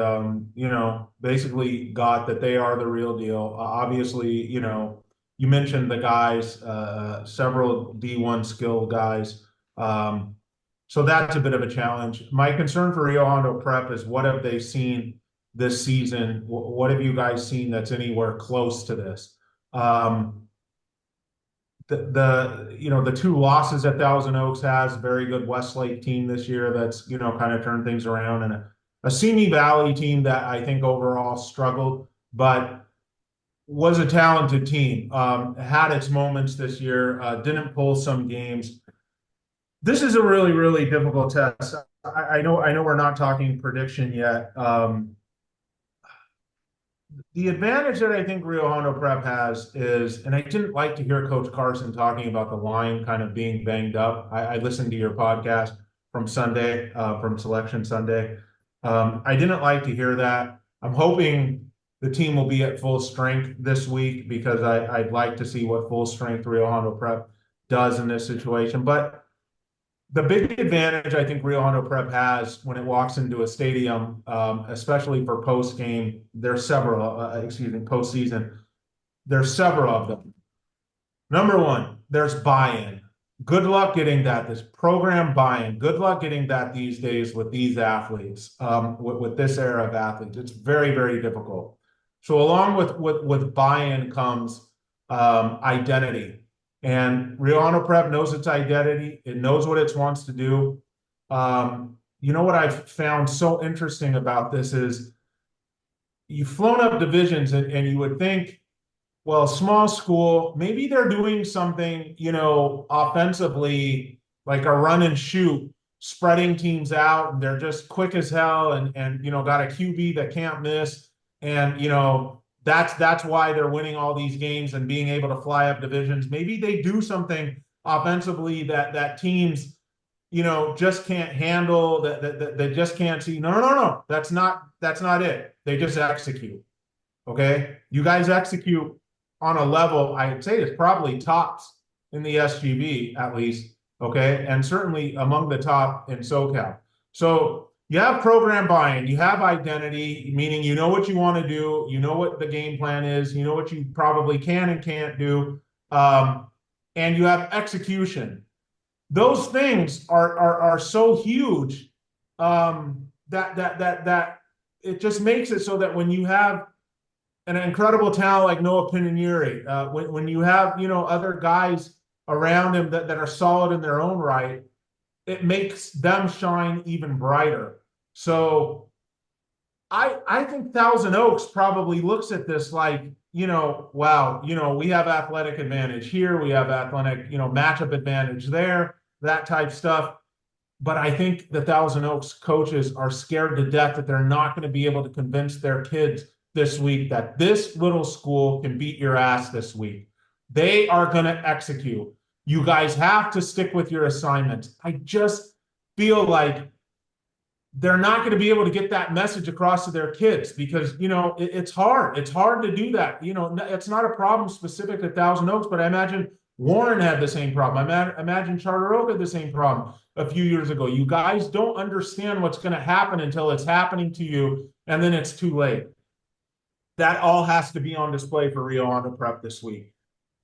basically got that they are the real deal. Obviously, you mentioned the guys, several D1 skill guys. So that's a bit of a challenge. My concern for Rio Hondo Prep is, what have they seen this season? What have you guys seen that's anywhere close to this? The two losses that Thousand Oaks has, very good Westlake team this year that's kind of turned things around, and a Simi Valley team that I think overall struggled, but was a talented team. Had its moments this year, didn't pull some games. This is a really, really difficult test. I know we're not talking prediction yet. The advantage that I think Rio Hondo Prep has is, and I didn't like to hear Coach Carson talking about the line kind of being banged up. I listened to your podcast from Sunday, from Selection Sunday. I didn't like to hear that. I'm hoping the team will be at full strength this week, because I'd like to see what full strength Rio Hondo Prep does in this situation. But the big advantage I think Rio Hondo Prep has when it walks into a stadium, especially for post-game, there's several, postseason, there's several of them. Number one, there's buy-in. Good luck getting that, this program buy-in. Good luck getting that these days with these athletes, with this era of athletes. It's very, very difficult. So along with buy-in comes identity. And Rio Hondo Prep knows its identity. It knows what it wants to do. What I've found so interesting about this is you've flown up divisions, and you would think, well, small school, maybe they're doing something, offensively, like a run and shoot, spreading teams out, and they're just quick as hell, and got a QB that can't miss. And, that's why they're winning all these games and being able to fly up divisions. Maybe they do something offensively that teams, just can't handle, that they just can't see. No. That's not it. They just execute. Okay. You guys execute on a level, I'd say it's probably tops in the SGV at least. Okay. And certainly among the top in SoCal. So you have program buy-in, you have identity, meaning you know what you want to do, you know what the game plan is, you know what you probably can and can't do, and you have execution. Those things are so huge that it just makes it so that when you have an incredible talent like Noah Pininieri, when you have other guys around him that are solid in their own right, it makes them shine even brighter. So I think Thousand Oaks probably looks at this like, wow, we have athletic advantage here, we have athletic, matchup advantage there, that type stuff. But I think the Thousand Oaks coaches are scared to death that they're not going to be able to convince their kids this week that this little school can beat your ass this week. They are going to execute. You guys have to stick with your assignments. I just feel like they're not going to be able to get that message across to their kids because, it's hard. It's hard to do that. It's not a problem specific to Thousand Oaks, but I imagine Warren had the same problem. I imagine Charter Oak had the same problem a few years ago. You guys don't understand what's going to happen until it's happening to you, and then it's too late. That all has to be on display for Rio Hondo Prep this week.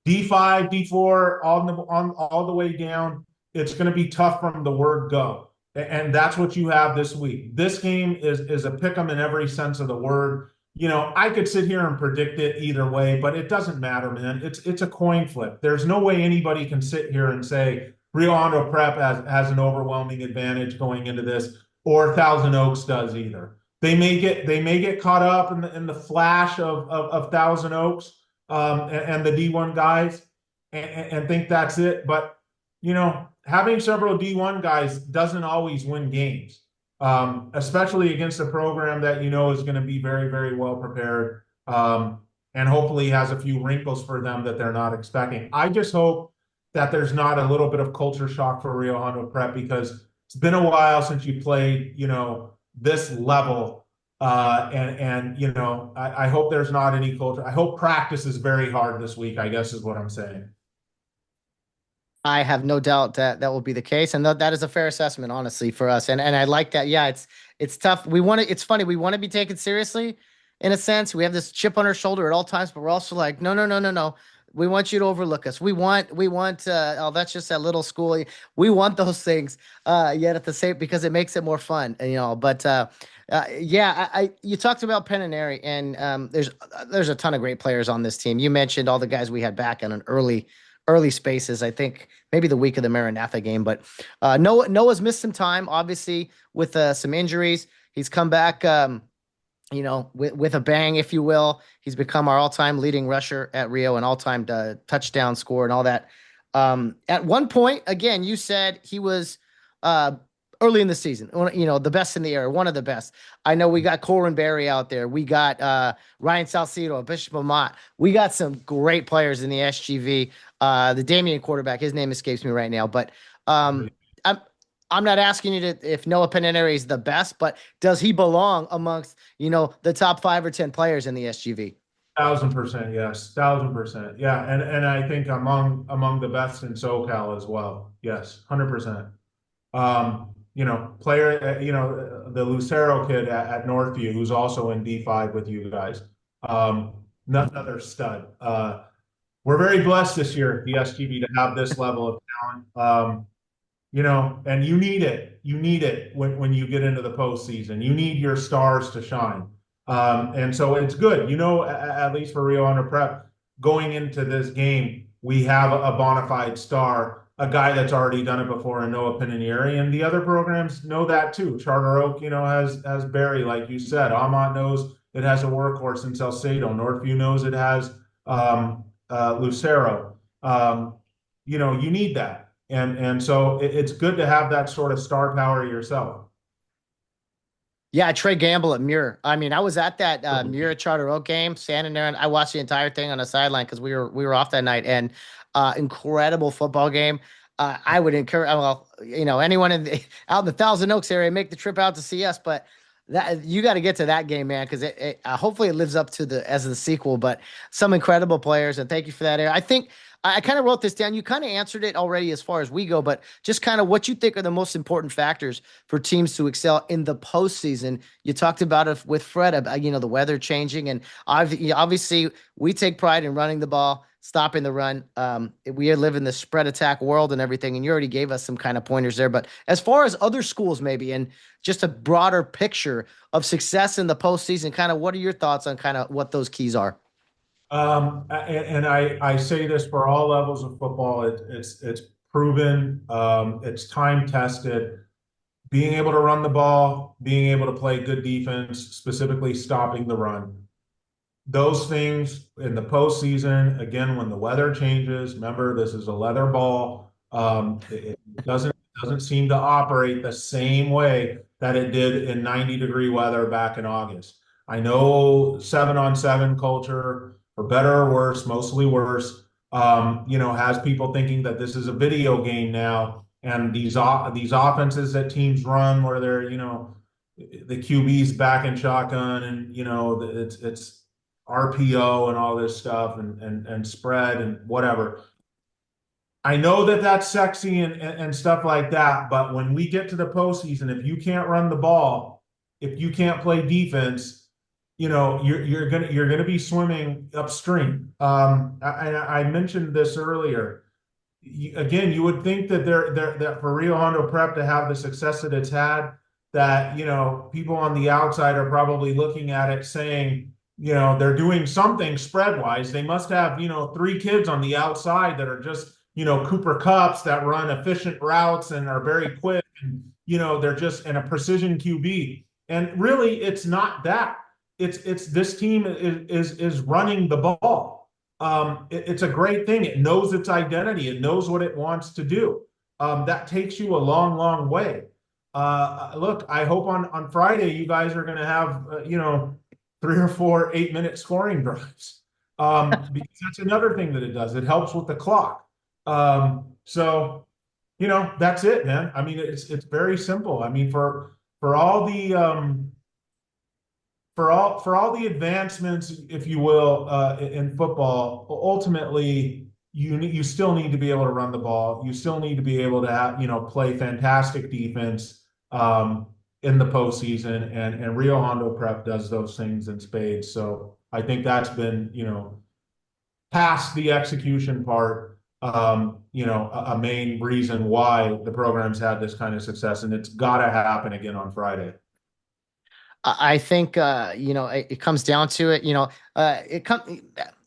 D5, D4, all the way down. It's going to be tough from the word go. And that's what you have this week. This game is a pick 'em in every sense of the word. I could sit here and predict it either way, but it doesn't matter, man. It's a coin flip. There's no way anybody can sit here and say Rio Hondo Prep has an overwhelming advantage going into this, or Thousand Oaks does either. They may get caught up in the flash of Thousand Oaks and the D1 guys and think that's it. But having several D1 guys doesn't always win games, especially against a program that is going to be very, very well prepared and hopefully has a few wrinkles for them that they're not expecting. I just hope that there's not a little bit of culture shock for Rio Hondo Prep because it's been a while since you played, this level. I hope there's not any culture. I hope practice is very hard this week, I guess is what I'm saying. I have no doubt that will be the case. And that is a fair assessment, honestly, for us. And I like that. Yeah, it's tough. It's funny. We want to be taken seriously in a sense. We have this chip on our shoulder at all times, but we're also like, no. We want you to overlook us. We want, oh, that's just that little school. We want those things, yet at the same, because it makes it more fun, but, yeah, you talked about Pennaneri, and there's a ton of great players on this team. You mentioned all the guys we had back in an early spaces. I think maybe the week of the Maranatha game, but Noah's missed some time, obviously, with some injuries. He's come back, with a bang, if you will. He's become our all-time leading rusher at Rio, and all-time touchdown scorer and all that. At one point, again, you said he was early in the season, the best in the area, one of the best. I know we got Corin Berry out there. We got Ryan Salcedo, Bishop Amat. We got some great players in the SGV. The Damien quarterback, his name escapes me right now, but I'm not asking you if Noah Pennaneri is the best, but does he belong amongst, the top 5 or 10 players in the SGV? 1,000%, yes. 1,000%. Yeah. And I think among the best in SoCal as well. Yes. 100%. The Lucero kid at Northview, who's also in D5 with you guys. Another stud. We're very blessed this year at the SGV to have this level of talent. And you need it. You need it when you get into the postseason. You need your stars to shine. And so it's good. At least for Rio Hondo Prep, going into this game, we have a bona fide star, a guy that's already done it before in Noah Pennaneri, and the other programs know that too. Charter Oak, has Barry, like you said. Amont knows it has a workhorse in Salcedo. Northview knows it has Lucero. You need that. And so it's good to have that sort of star power yourself. Yeah, Trey Gamble at Muir. I mean, I was at that Muir Charter Oak game, standing there, and I watched the entire thing on the sideline because we were off that night. And incredible football game. I would encourage, anyone out in the Thousand Oaks area, make the trip out to see us. But that you got to get to that game, man, because hopefully it lives up to the sequel. But some incredible players, and thank you for that. I think I kind of wrote this down. You kind of answered it already as far as we go, but just kind of what you think are the most important factors for teams to excel in the postseason. You talked about it with Fred, the weather changing, and obviously we take pride in running the ball, stopping the run. We live in the spread attack world and everything, and you already gave us some kind of pointers there. But as far as other schools maybe, and just a broader picture of success in the postseason, kind of what are your thoughts on kind of what those keys are? And I say this for all levels of football. It's proven. It's time tested. Being able to run the ball, being able to play good defense, specifically stopping the run. Those things in the postseason, again, when the weather changes, remember this is a leather ball. It doesn't seem to operate the same way that it did in 90-degree weather back in August. I know 7-on-7 culture, for better or worse, mostly worse, has people thinking that this is a video game now, and these offenses that teams run where they're, the QB's back in shotgun, and it's RPO and all this stuff, and spread and whatever. I know that that's sexy and stuff like that, but when we get to the postseason, if you can't run the ball, if you can't play defense, you're gonna be swimming upstream. I mentioned this earlier. Again, you would think that that for Rio Hondo Prep to have the success that it's had, that people on the outside are probably looking at it saying, they're doing something spread wise. They must have 3 kids on the outside that are just Cooper Kupps that run efficient routes and are very quick, and they're just in a precision QB. And really, it's not that. It's this team is running the ball. It's a great thing. It knows its identity. It knows what it wants to do. That takes you a long, long way. Look, I hope on Friday you guys are going to have 3 or 4 8-minute scoring drives, because that's another thing that it does. It helps with the clock. So that's it, man. I mean, it's very simple. I mean, for all the for all the advancements, if you will, in football, ultimately you still need to be able to run the ball. You still need to be able to have, play fantastic defense in the postseason, and Rio Hondo Prep does those things in spades. So I think that's been, past the execution part, a main reason why the program's had this kind of success, and it's got to happen again on Friday. I think it comes down to it.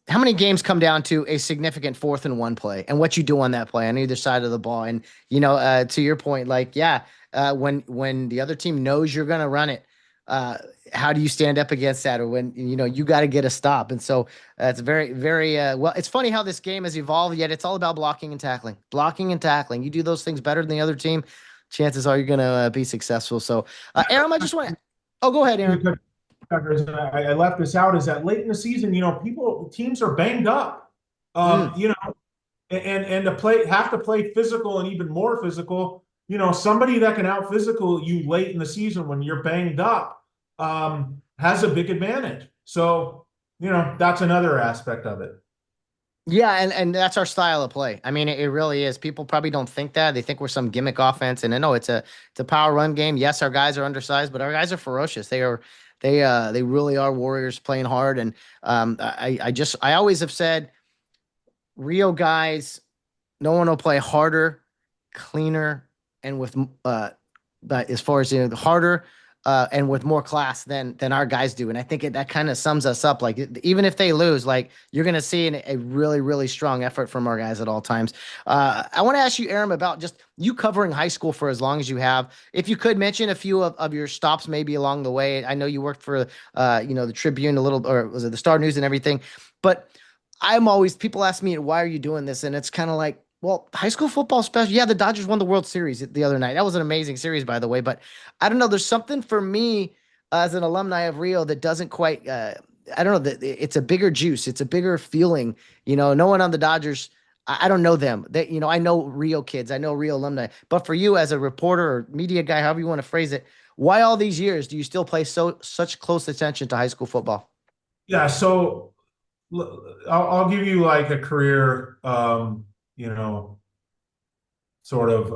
How many games come down to a significant 4th-and-1 play and what you do on that play on either side of the ball. And to your point, when the other team knows you're going to run it, how do you stand up against that? Or when you got to get a stop. And so it's very, very well. It's funny how this game has evolved. Yet it's all about blocking and tackling. Blocking and tackling. You do those things better than the other team, chances are you're going to be successful. So, Aram, I just want to. Oh, go ahead, Aaron. I left this out, is that late in the season, teams are banged up, and to have to play physical and even more physical, somebody that can out physical you late in the season when you're banged up, has a big advantage. So, that's another aspect of it. Yeah, and that's our style of play. I mean, it really is. People probably don't think that. They think we're some gimmick offense. And I know it's a power run game. Yes, our guys are undersized, but our guys are ferocious. They really are warriors playing hard. And I always have said, Rio guys, no one will play harder, cleaner, and with but as far as harder. And with more class than our guys do. And I think that kind of sums us up. Like, even if they lose, you're going to see a really, really strong effort from our guys at all times. I want to ask you, Aram, about just you covering high school for as long as you have. If you could mention a few of your stops maybe along the way. I know you worked for, the Tribune a little, or was it the Star News and everything, but people ask me, why are you doing this? And it's kind of like, well, high school football special. Yeah, the Dodgers won the World Series the other night. That was an amazing series, by the way. But I don't know. There's something for me as an alumni of Rio that doesn't quite. I don't know. It's a bigger juice. It's a bigger feeling. No one on the Dodgers. I don't know them. I know Rio kids. I know Rio alumni. But for you as a reporter or media guy, however you want to phrase it, why all these years do you still pay such close attention to high school football? Yeah. So I'll give you like a career. Sort of,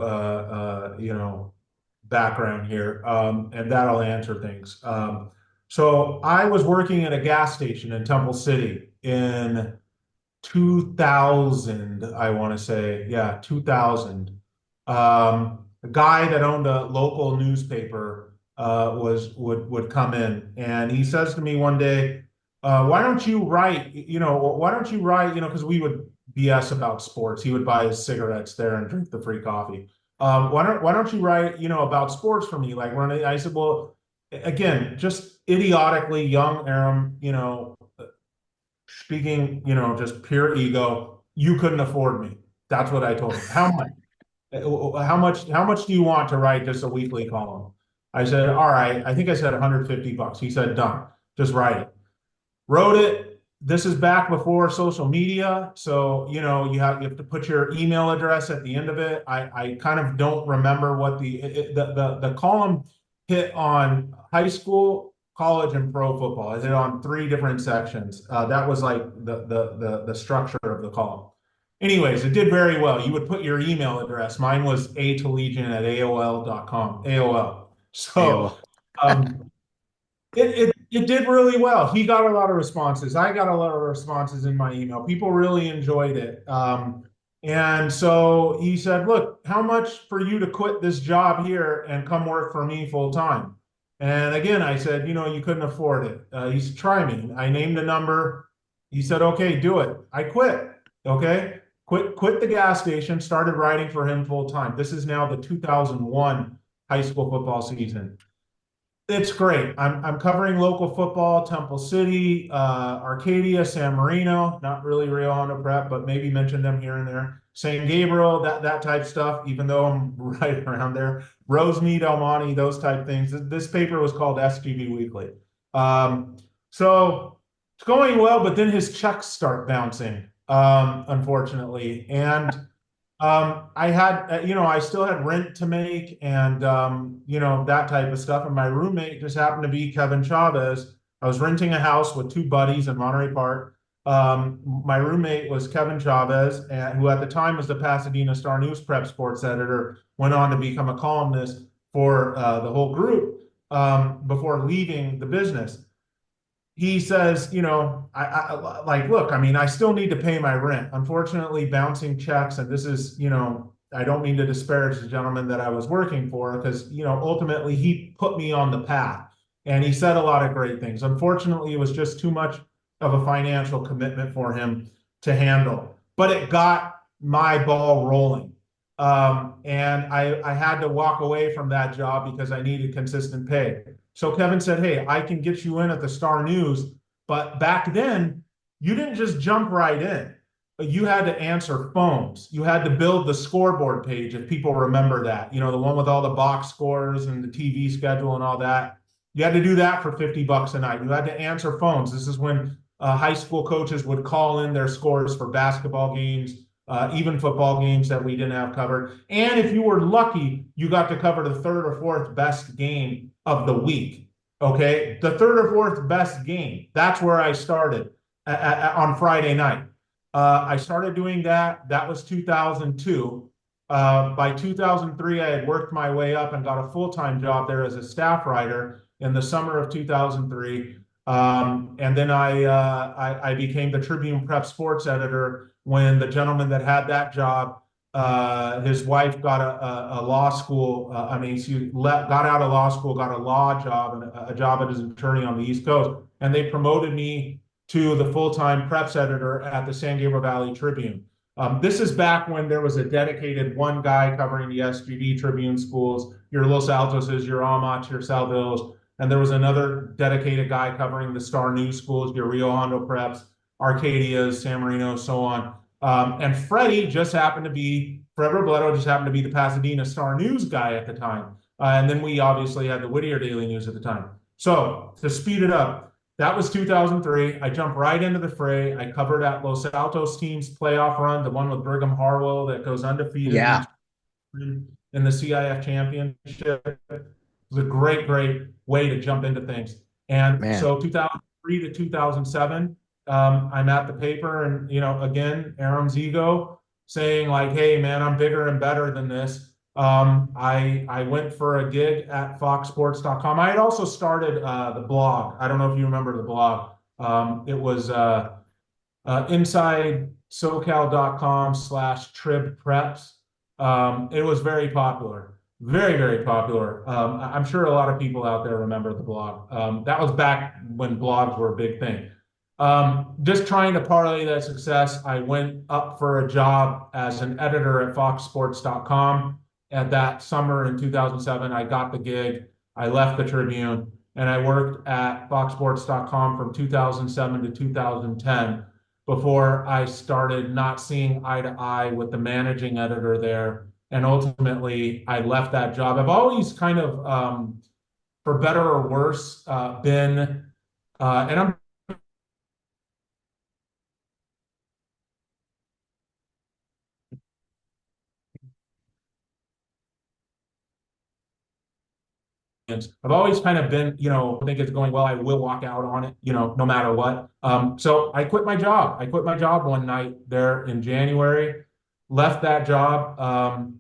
background here, and that'll answer things. So I was working at a gas station in Temple City in 2000, I want to say, 2000. A guy that owned a local newspaper would come in, and he says to me one day, why don't you write, because we would BS about sports. He would buy his cigarettes there and drink the free coffee. Why don't you write, about sports for me? I said, well, again, just idiotically young Aram, speaking, just pure ego. You couldn't afford me. That's what I told him. How much? How much do you want to write just a weekly column? I said, all right. I think I said $150. He said, done. Just write it. Wrote it. This is back before social media, so you have to put your email address at the end of it. I kind of don't remember what the column hit on high school, college, and pro football. I hit on 3 different sections. That was like the structure of the column. Anyways, it did very well. You would put your email address. Mine was atalegian@aol.com. AOL. So it did really well. He got a lot of responses. I got a lot of responses in my email. People really enjoyed it. And so he said, look, how much for you to quit this job here and come work for me full time? And again, I said, you couldn't afford it. He said, try me. I named a number. He said, okay, do it. I quit. Okay. Quit the gas station, started writing for him full time. This is now the 2001 high school football season. It's great. I'm covering local football, Temple City, Arcadia, San Marino, not really Rio Hondo Prep, but maybe mention them here and there. San Gabriel, that type stuff, even though I'm right around there. Rosemead, El Monte, those type things. This paper was called SGV Weekly. So it's going well, but then his checks start bouncing, unfortunately. And I had, I still had rent to make and, that type of stuff. And my roommate just happened to be Kevin Chavez. I was renting a house with 2 buddies in Monterey Park. My roommate was Kevin Chavez, who at the time was the Pasadena Star News prep sports editor, went on to become a columnist for the whole group before leaving the business. he says, you know, I like, look, I mean, I still need to pay my rent. Unfortunately, bouncing checks, and this is, you know, I don't mean to disparage the gentleman that I was working for, because, you know, ultimately he put me on the path and he said a lot of great things. Unfortunately, it was just too much of a financial commitment for him to handle, but it got my ball rolling. And I had to walk away from that job because I needed consistent pay. So Kevin said, hey, I can get you in at the Star News. But back then, you didn't just jump right in. You had to answer phones. You had to build the scoreboard page, if people remember that. You know, the one with all the box scores and the TV schedule and all that. You had to do that for $50 a night. You had to answer phones. This is when high school coaches would call in their scores for basketball games, even football games that we didn't have covered. And if you were lucky, you got to cover the third or fourth best game of the week. Okay, the third or fourth best game. That's where I started on Friday night. I started doing that. That was 2002. By 2003, I had worked my way up and got a full-time job there as a staff writer in the summer of 2003. And then I became the Tribune Prep sports editor when the gentleman that had that job, his wife got a law school. Got out of law school, got a law job and a job as an attorney on the East Coast. And they promoted me to the full-time preps editor at the San Gabriel Valley Tribune. This is back when there was a dedicated one guy covering the SGV Tribune schools, your Los Altoses, your Amots, your Salvilles, and there was another dedicated guy covering the Star News schools, your Rio Hondo Preps, Arcadias, San Marino, so on. And Freddie just happened to be, Fred Robledo just happened to be the Pasadena Star News guy at the time. And then we obviously had the Whittier Daily News at the time. So to speed it up, that was 2003. I jumped right into the fray. I covered that Los Altos team's playoff run, the one with Brigham Harwell that goes undefeated in the CIF championship. It was a great way to jump into things. And so 2003 to 2007, I'm at the paper, and, you know, again, Aram's ego saying like, hey, man, I'm bigger and better than this. I went for a gig at foxsports.com. I had also started the blog. I don't know if you remember the blog. It was insidesocal.com/tribpreps. It was very popular, very popular. I'm sure a lot of people out there remember the blog. That was back when blogs were a big thing. Just trying to parlay that success, I went up for a job as an editor at foxsports.com. At that summer in 2007, I got the gig. I left the Tribune and I worked at foxsports.com from 2007 to 2010 before I started not seeing eye to eye with the managing editor there. And ultimately, I left that job. I've always kind of, for better or worse, been, and I'm I've always kind of been, you know, I think it's going well, I will walk out on it, you know, no matter what. So I quit my job. I quit my job one night there in January, left that job.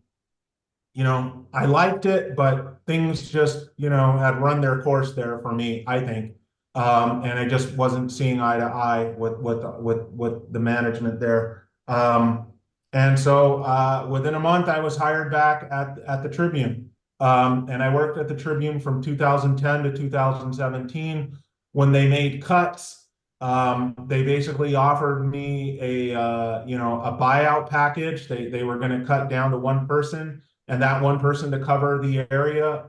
You know, I liked it, but things just, you know, had run their course there for me, I think. And I just wasn't seeing eye to eye with the management there. And so within a month, I was hired back at the Tribune. And I worked at the Tribune from 2010 to 2017. When they made cuts, they basically offered me a buyout package. They were going to cut down to one person, and that one person to cover the area,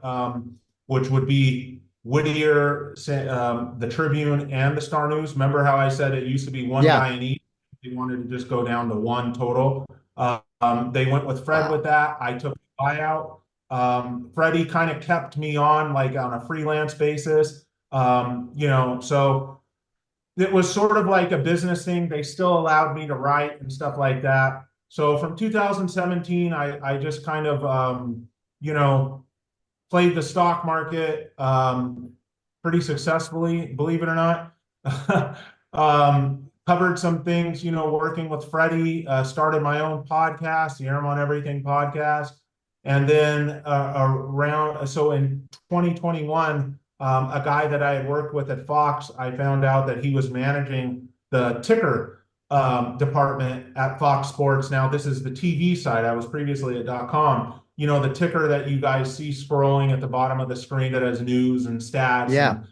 which would be Whittier, the Tribune, and the Star News. Remember how I said it used to be one guy in each? They wanted to just go down to one total. They went with Fred with that. I took the buyout. Freddie kind of kept me on like on a freelance basis. So it was sort of like a business thing. They still allowed me to write and stuff like that. So from 2017, I just kind of, played the stock market pretty successfully, believe it or not. Covered some things, working with Freddie, started my own podcast, the Aram on Everything podcast. And then so in 2021, A guy that I had worked with at Fox, I found out that he was managing the ticker department at Fox Sports. Now, this is the TV side. I was previously at .com. You know, the ticker that you guys see scrolling at the bottom of the screen that has news and stats and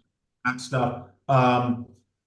that stuff.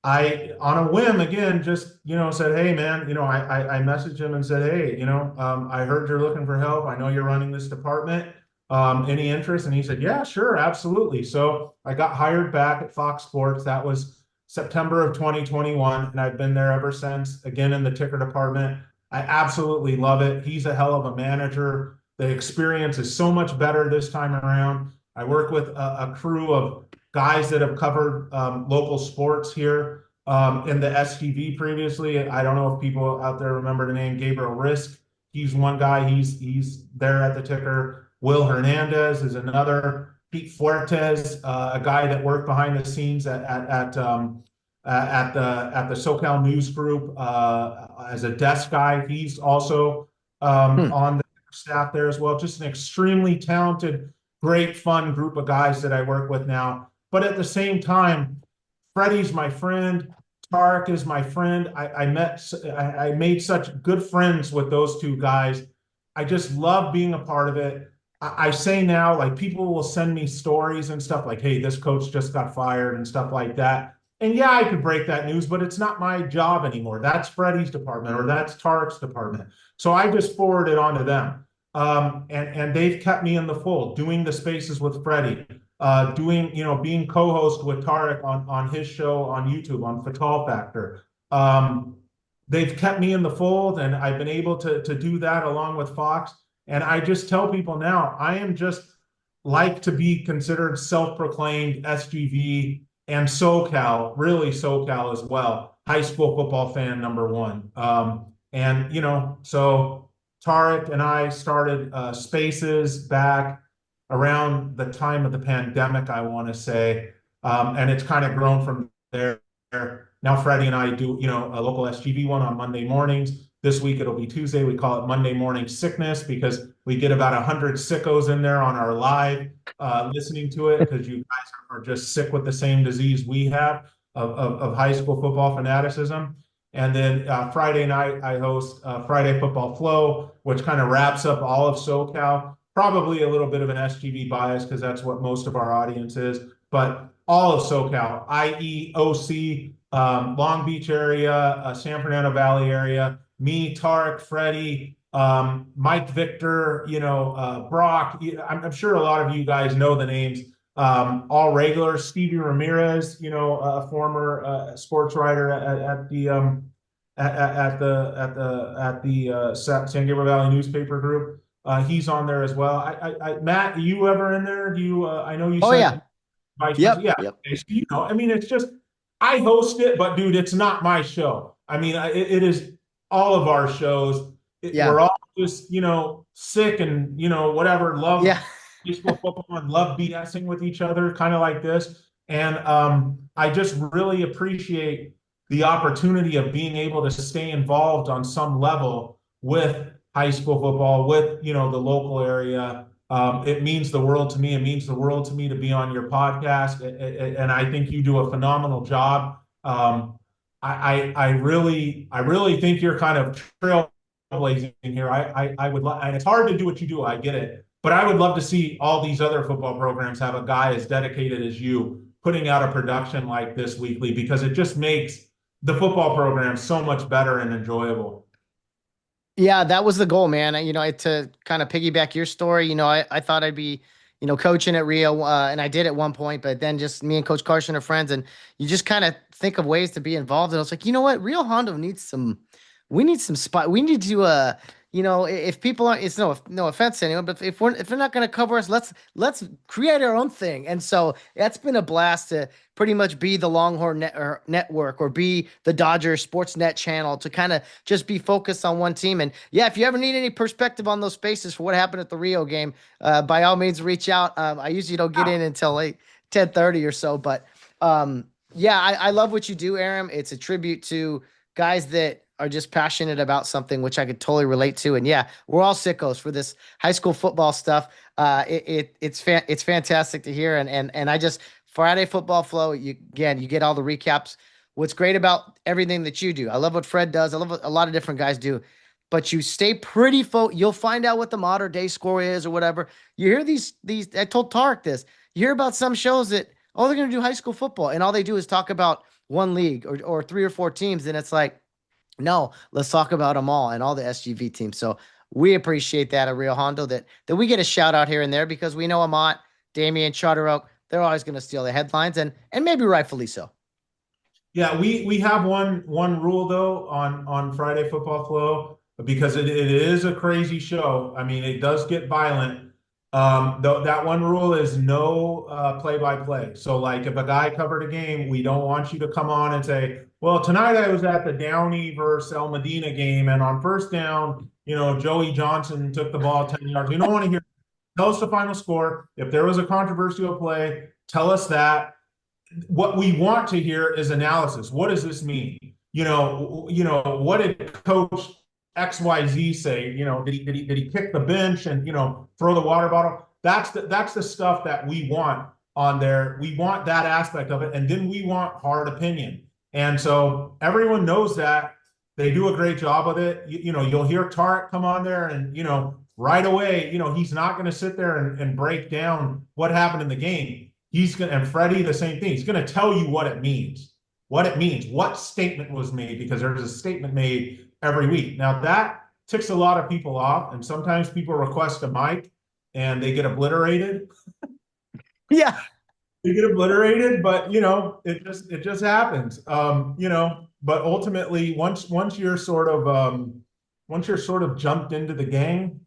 I, on a whim, again, just, said, hey, man, I messaged him and said, hey, I heard you're looking for help. I know you're running this department. Any interest? And he said, yeah, sure, absolutely. So I got hired back at Fox Sports. That was September of 2021, and I've been there ever since, again, in the ticker department. I absolutely love it. He's a hell of a manager. The experience is so much better this time around. I work with a crew of guys that have covered local sports here in the STV previously. I don't know if people out there remember the name Gabriel Risk. He's one guy. He's there at the ticker. Will Hernandez is another. Pete Fuertes, a guy that worked behind the scenes at the SoCal News Group as a desk guy. He's also on the staff there as well. Just an extremely talented, great, fun group of guys that I work with now. But at the same time, Freddie's my friend. Tarek is my friend. I made such good friends with those two guys. I just love being a part of it. I say now, like, people will send me stories and stuff like, hey, this coach just got fired and stuff like that. And yeah, I could break that news, but it's not my job anymore. That's Freddie's department or that's Tarek's department. So I just forward it on to them. And they've kept me in the fold, doing the spaces with Freddie, being co-host with Tarek on his show on YouTube on Fatal Factor. They've kept me in the fold, and I've been able to do that along with Fox. And I just tell people now, I am just like to be considered self-proclaimed SGV and SoCal, really SoCal as well, high school football fan #1. So Tarek and I started Spaces back around the time of the pandemic, I want to say, and it's kind of grown from there. Now Freddie and I do, a local SGV one on Monday mornings. This week it'll be Tuesday. We call it Monday Morning Sickness because we get about 100 sickos in there on our live listening to it because you guys are just sick with the same disease we have of high school football fanaticism. And then Friday night I host Friday Football Flow, which kind of wraps up all of SoCal. Probably a little bit of an SGV bias because that's what most of our audience is, but all of SoCal, i.e. OC, Long Beach area, San Fernando Valley area, me, Tarek, Freddie, Mike Victor, Brock. I'm sure a lot of you guys know the names. All regulars. Stevie Ramirez, a former sports writer at the San Gabriel Valley newspaper group. He's on there as well. Matt, you ever in there? Do you? I know you. Oh said yeah. Yep. Yeah. Yep. It's just I host it, but dude, it's not my show. I mean, it is all of our shows. We're all just, sick and, whatever, love baseball, football, and love BSing with each other, kind of like this. And I just really appreciate the opportunity of being able to stay involved on some level with high school football, with, the local area. It means the world to me. It means the world to me to be on your podcast. And I think you do a phenomenal job. I really think you're kind of trailblazing here. I would and it's hard to do what you do. I get it, but I would love to see all these other football programs have a guy as dedicated as you putting out a production like this weekly, because it just makes the football program so much better and enjoyable. Yeah, that was the goal, man. To kind of piggyback your story, I thought I'd be, coaching at Rio, and I did at one point, but then just me and Coach Carson are friends, and you just kind of think of ways to be involved. And I was like, you know what, Rio Hondo needs we need some spot. We need to, if people aren't, it's no offense to anyone, but if they're not going to cover us, let's create our own thing. And so that's been a blast to pretty much be the Longhorn Network or be the Dodgers Sportsnet channel, to kind of just be focused on one team. And yeah, if you ever need any perspective on those spaces for what happened at the Rio game, by all means reach out. I usually don't get in until like 10:30 or so, but I love what you do, Aram. It's a tribute to guys that are just passionate about something, which I could totally relate to. And yeah, we're all sickos for this high school football stuff. It's fantastic to hear. And I just Friday Football Flow. You get all the recaps. What's great about everything that you do, I love what Fred does. I love what a lot of different guys do, but you stay pretty you'll find out what the modern day score is or whatever. You hear these, I told Tarek this, you hear about some shows that, oh, they're going to do high school football, and all they do is talk about one league or 3 or 4 teams. And it's like, no, let's talk about them all and all the SGV teams. So we appreciate that at Rio Hondo that we get a shout out here and there, because we know Amat, Damian, Charter Oak, they're always going to steal the headlines, and maybe rightfully so. Yeah, we have one rule though on Friday Football Flow, because it is a crazy show. I mean, it does get violent. Though that one rule is no play-by-play. So like if a guy covered a game, we don't want you to come on and say, well, tonight I was at the Downey versus El Medina game, and on first down, Joey Johnson took the ball 10 yards. We don't want to hear. Tell us the final score. If there was a controversial play, tell us that. What we want to hear is analysis. What does this mean? What did Coach XYZ say? Did he kick the bench and throw the water bottle? That's the stuff that we want on there. We want that aspect of it, and then we want hard opinion. And so everyone knows that. They do a great job of it. You'll hear Tarek come on there, and right away, he's not going to sit there and break down what happened in the game. And Freddie, the same thing. He's going to tell you what it means, what statement was made, because there's a statement made every week. Now that ticks a lot of people off, and sometimes people request a mic and they get obliterated. Yeah, they get obliterated, but it just happens. But ultimately, once you're sort of jumped into the gang,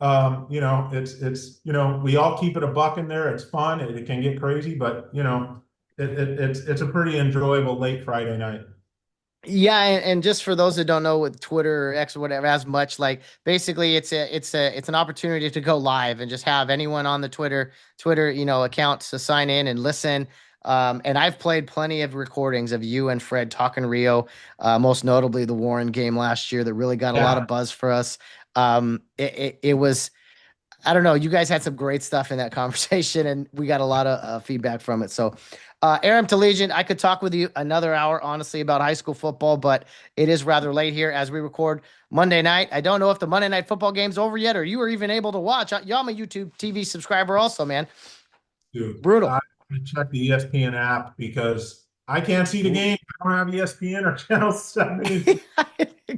it's we all keep it a buck in there. It's fun. It can get crazy, but it's a pretty enjoyable late Friday night. Yeah, and just for those that don't know, with Twitter or X or whatever, as much, like basically it's an opportunity to go live and just have anyone on the Twitter account to sign in and listen. And I've played plenty of recordings of you and Fred talking Rio, most notably the Warren game last year that really got a lot of buzz for us. It was, I don't know, you guys had some great stuff in that conversation, and we got a lot of feedback from it. So, Aram Telegian, I could talk with you another hour, honestly, about high school football, but it is rather late here as we record Monday night. I don't know if the Monday Night Football game's over yet, or you were even able to watch. I'm a YouTube TV subscriber also, man. Dude, brutal. Check the ESPN app, because I can't see the game. I don't have ESPN or Channel 7.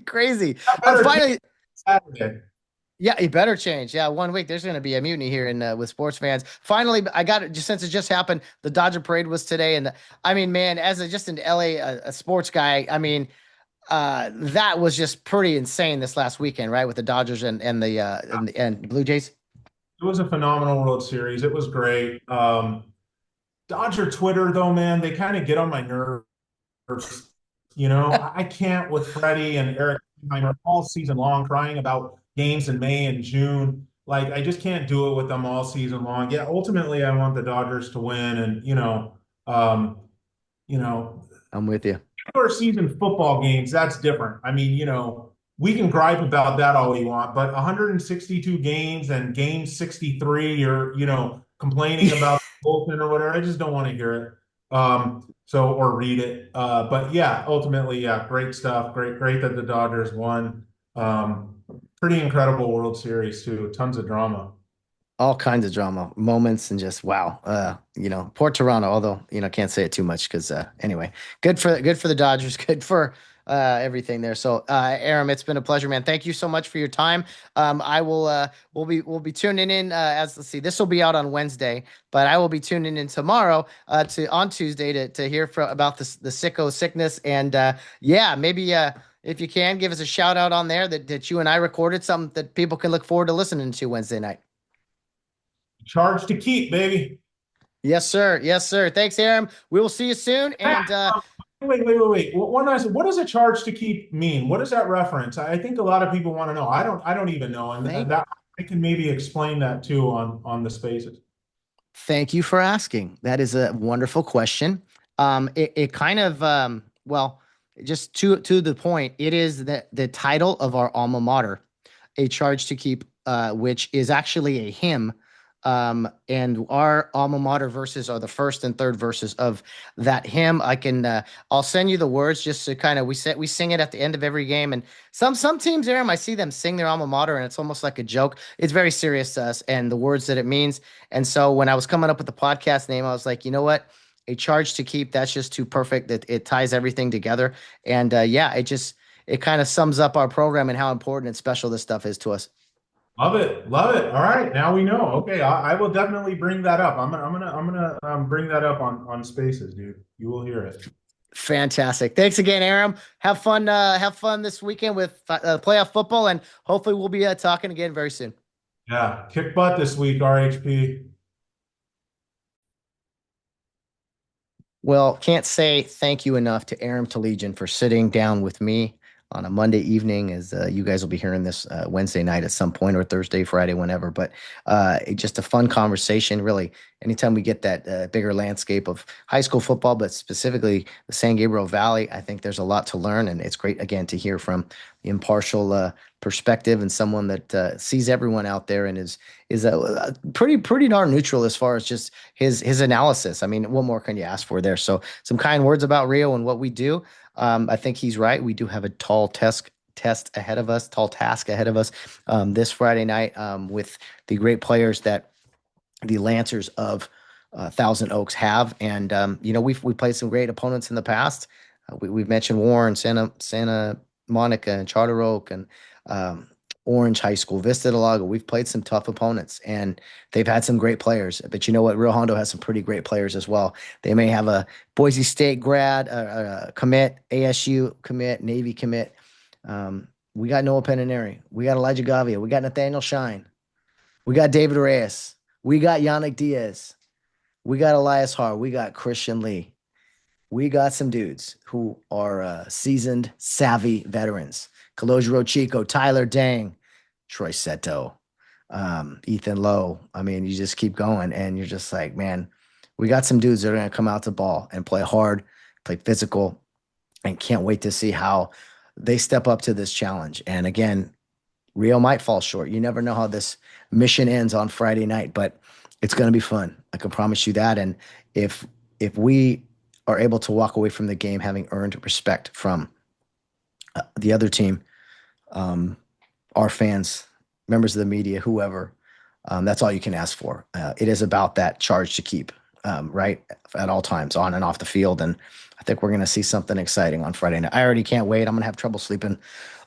Crazy. Finally, Saturday. Yeah, it better change. Yeah, 1 week there's going to be a mutiny here in with sports fans. Finally, I got it just since it just happened. The Dodger parade was today, and I mean, man, as just an LA a sports guy, I mean, that was just pretty insane this last weekend, right? With the Dodgers and the Blue Jays. It was a phenomenal World Series. It was great. Dodger Twitter, though, man, they kind of get on my nerves. I can't with Freddie and Eric all season long crying about games in May and June. Like, I just can't do it with them all season long. Yeah, ultimately, I want the Dodgers to win, and I'm with you. Regular season football games, that's different. I mean, we can gripe about that all we want, but 162 games and game 63, you're complaining about bullpen or whatever. I just don't want to hear it. Or read it. But yeah, ultimately, yeah, great stuff. Great that the Dodgers won. Pretty incredible World Series too. Tons of drama. All kinds of drama moments, and just wow. Poor Toronto, although can't say it too much because anyway, good for the Dodgers, good for everything there. So Aram, it's been a pleasure, man. Thank you so much for your time. I will we'll be tuning in let's see, this will be out on Wednesday, but I will be tuning in tomorrow on Tuesday to hear about the sicko sickness, and maybe if you can give us a shout out on there that you and I recorded, something that people can look forward to listening to Wednesday night. Charge to keep, baby. Yes, sir. Yes, sir. Thanks, Aram. We will see you soon. And wait. What does a charge to keep mean? What does that reference? I think a lot of people want to know. I don't even know. And that I can maybe explain that too on the spaces. Thank you for asking. That is a wonderful question. It kind of just to the point, it is the title of our alma mater, A Charge to Keep, which is actually a hymn And our alma mater verses are the first and third verses of that hymn. I'll send you the words just to kind of, we sing it at the end of every game. And some teams, Aram, I see them sing their alma mater and it's almost like a joke. It's very serious to us and the words that it means. And so when I was coming up with the podcast name, I was like, you know what? A charge to keep. That's just too perfect. It ties everything together. And it kind of sums up our program and how important and special this stuff is to us. Love it, love it. All right, now we know. Okay, I will definitely bring that up. I'm gonna bring that up on Spaces, dude. You will hear it. Fantastic. Thanks again, Aram. Have fun this weekend with playoff football, and hopefully we'll be talking again very soon. Yeah, kick butt this week, RHP. Well, can't say thank you enough to Aram Talegian for sitting down with me on a Monday evening, as you guys will be hearing this Wednesday night at some point, or Thursday, Friday, whenever. But just a fun conversation, really. Anytime we get that bigger landscape of high school football, but specifically the San Gabriel Valley, I think there's a lot to learn. And it's great, again, to hear from the impartial perspective and someone that sees everyone out there and is a pretty darn neutral as far as just his analysis. I mean, what more can you ask for there? So some kind words about Rio and what we do. I think he's right. We do have a tall task ahead of us this Friday night with the great players that the Lancers of Thousand Oaks have. And, we played some great opponents in the past. We've mentioned Warren, Santa Monica, and Charter Oak, and Orange High School, Vista del Lago. We've played some tough opponents, and they've had some great players. But you know what? Rio Hondo has some pretty great players as well. They may have a Boise State grad, commit, ASU commit, Navy commit. We got Noah Peninari. We got Elijah Gavia. We got Nathaniel Shine. We got David Reyes. We got Yannick Diaz. We got Elias Har. We got Christian Lee. We got some dudes who are seasoned, savvy veterans. Calogero Chico, Tyler Dang, Troy Seto, Ethan Lowe. I mean, you just keep going and you're just like, man, we got some dudes that are going to come out to ball and play hard, play physical, and can't wait to see how they step up to this challenge. And again, Rio might fall short. You never know how this mission ends on Friday night, but it's going to be fun. I can promise you that. And if we are able to walk away from the game having earned respect from the other team, our fans, members of the media, whoever, that's all you can ask for. It is about that charge to keep, right, at all times, on and off the field. And I think we're going to see something exciting on Friday night. I already can't wait. I'm going to have trouble sleeping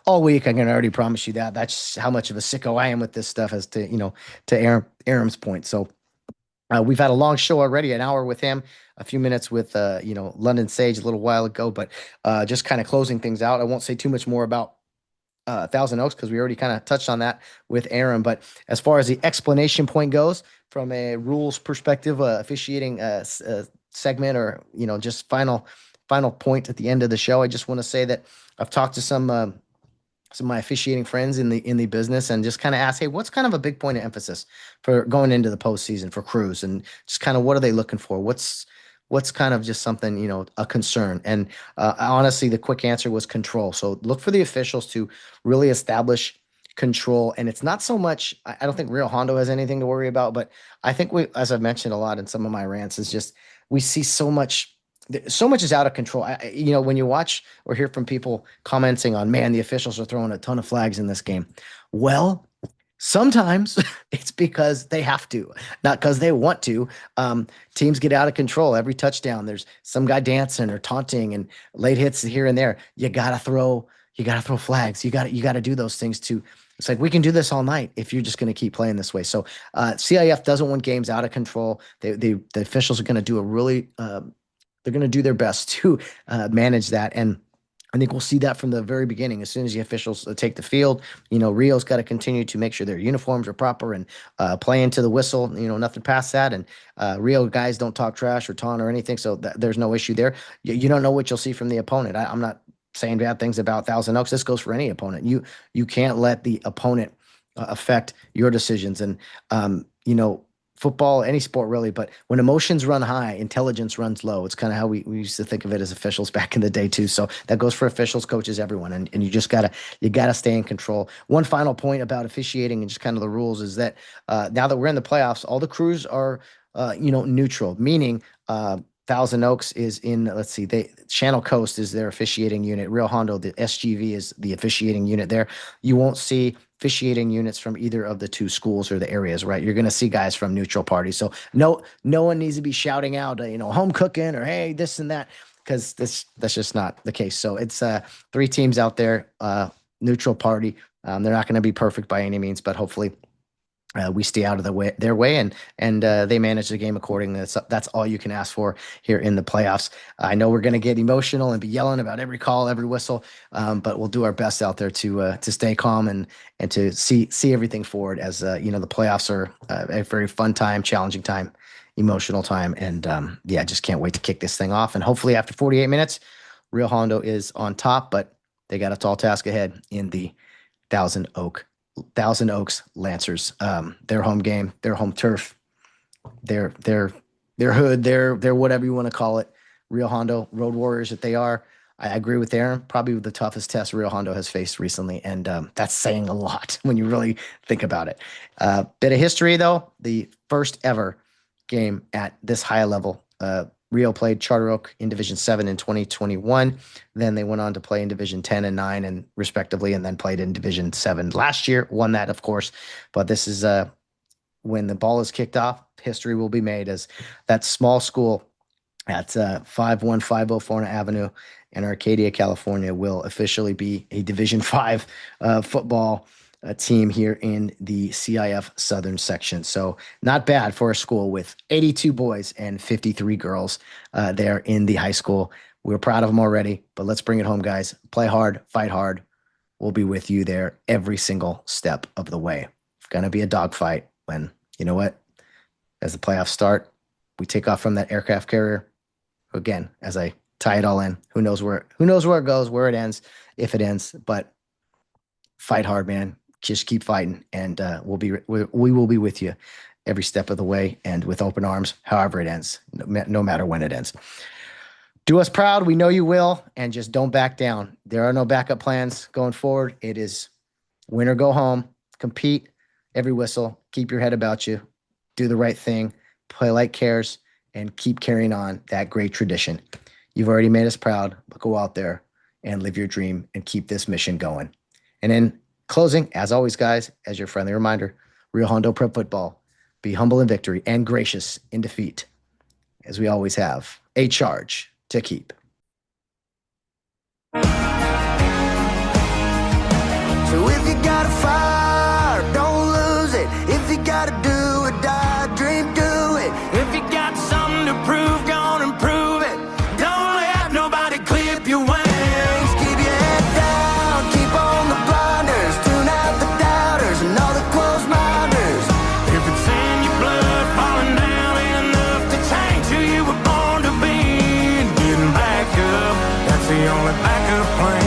all week. I can already promise you that. That's how much of a sicko I am with this stuff, as to Aram's point. So we've had a long show already, an hour with him, a few minutes with London Sage a little while ago, but just kind of closing things out. I won't say too much more about Thousand Oaks because we already kind of touched on that with Aram. But as far as the explanation point goes, from a rules perspective, officiating segment, or just final point at the end of the show, I just want to say that I've talked to some of my officiating friends in the business and just kind of asked, hey, what's kind of a big point of emphasis for going into the postseason for crews, and just kind of what are they looking for? What's kind of just something, a concern? And honestly, the quick answer was control. So look for the officials to really establish control. And it's not so much, I don't think Rio Hondo has anything to worry about, but I think as I've mentioned a lot in some of my rants, is just, we see so much is out of control. When you watch or hear from people commenting on, man, the officials are throwing a ton of flags in this game. Well, sometimes it's because they have to, not because they want to. Teams get out of control. Every touchdown, there's some guy dancing or taunting and late hits here and there. You gotta throw flags. You gotta do those things too. It's like, we can do this all night if you're just going to keep playing this way. So CIF doesn't want games out of control. The officials are going to do they're going to do their best to manage that. And I think we'll see that from the very beginning. As soon as the officials take the field, Rio's got to continue to make sure their uniforms are proper and play into the whistle, nothing past that. And Rio guys don't talk trash or taunt or anything. So there's no issue there. You don't know what you'll see from the opponent. I'm not saying bad things about Thousand Oaks. This goes for any opponent. You can't let the opponent affect your decisions. And, football, any sport really, but when emotions run high, intelligence runs low. It's kind of how we used to think of it as officials back in the day too. So that goes for officials, coaches, everyone. And you just gotta stay in control. One final point about officiating and just kind of the rules is that now that we're in the playoffs, all the crews are neutral, meaning Thousand Oaks is in, let's see, Channel Coast is their officiating unit. Rio Hondo, the SGV is the officiating unit there. You won't see officiating units from either of the two schools or the areas, right? You're going to see guys from neutral parties. So no one needs to be shouting out, home cooking or hey, this and that, because that's just not the case. So it's 3 teams out there, neutral party. They're not going to be perfect by any means, but hopefully we stay out of their way, and they manage the game accordingly. That's all you can ask for here in the playoffs. I know we're going to get emotional and be yelling about every call, every whistle, but we'll do our best out there to stay calm and to see everything forward. As the playoffs are a very fun time, challenging time, emotional time, and just can't wait to kick this thing off. And hopefully, after 48 minutes, Rio Hondo is on top, but they got a tall task ahead in the Thousand Oaks Lancers. Their home game, their home turf, their hood, their whatever you want to call it. Rio Hondo Road Warriors that they are. I agree with Aaron. Probably the toughest test Rio Hondo has faced recently, and that's saying a lot when you really think about it. Bit of history though. The first ever game at this high level. Rio played Charter Oak in Division 7 in 2021. Then they went on to play in Division 10 and 9 and respectively, and then played in Division 7 last year. Won that, of course. But this is when the ball is kicked off, history will be made as that small school at 5150 Forna Avenue in Arcadia, California, will officially be a Division 5 football team here in the CIF Southern section. So not bad for a school with 82 boys and 53 girls there in the high school. We're proud of them already, but let's bring it home, guys. Play hard, fight hard. We'll be with you there every single step of the way. It's going to be a dogfight when, you know what, as the playoffs start, we take off from that aircraft carrier. Again, as I tie it all in, who knows where it goes, where it ends, if it ends, but fight hard, man. Just keep fighting, and we will be with you every step of the way, and with open arms, however it ends, no matter when it ends. Do us proud. We know you will, and just don't back down. There are no backup plans going forward. It is win or go home. Compete every whistle. Keep your head about you. Do the right thing. Play like cares, and keep carrying on that great tradition. You've already made us proud, but go out there and live your dream and keep this mission going. And then closing, as always, guys, as your friendly reminder, Rio Hondo Prep Football. Be humble in victory and gracious in defeat, as we always have. A charge to keep. So if you got a fire, don't lose it. If you got to do or die, dream, do it. If you got something to prove, go on and prove it. Don't let nobody clip your wings. Keep your head down, keep on the blinders, tune out the doubters and all the closed minders. If it's in your blood, falling down ain't enough to change who you were born to be. And getting back up, that's the only backup plan.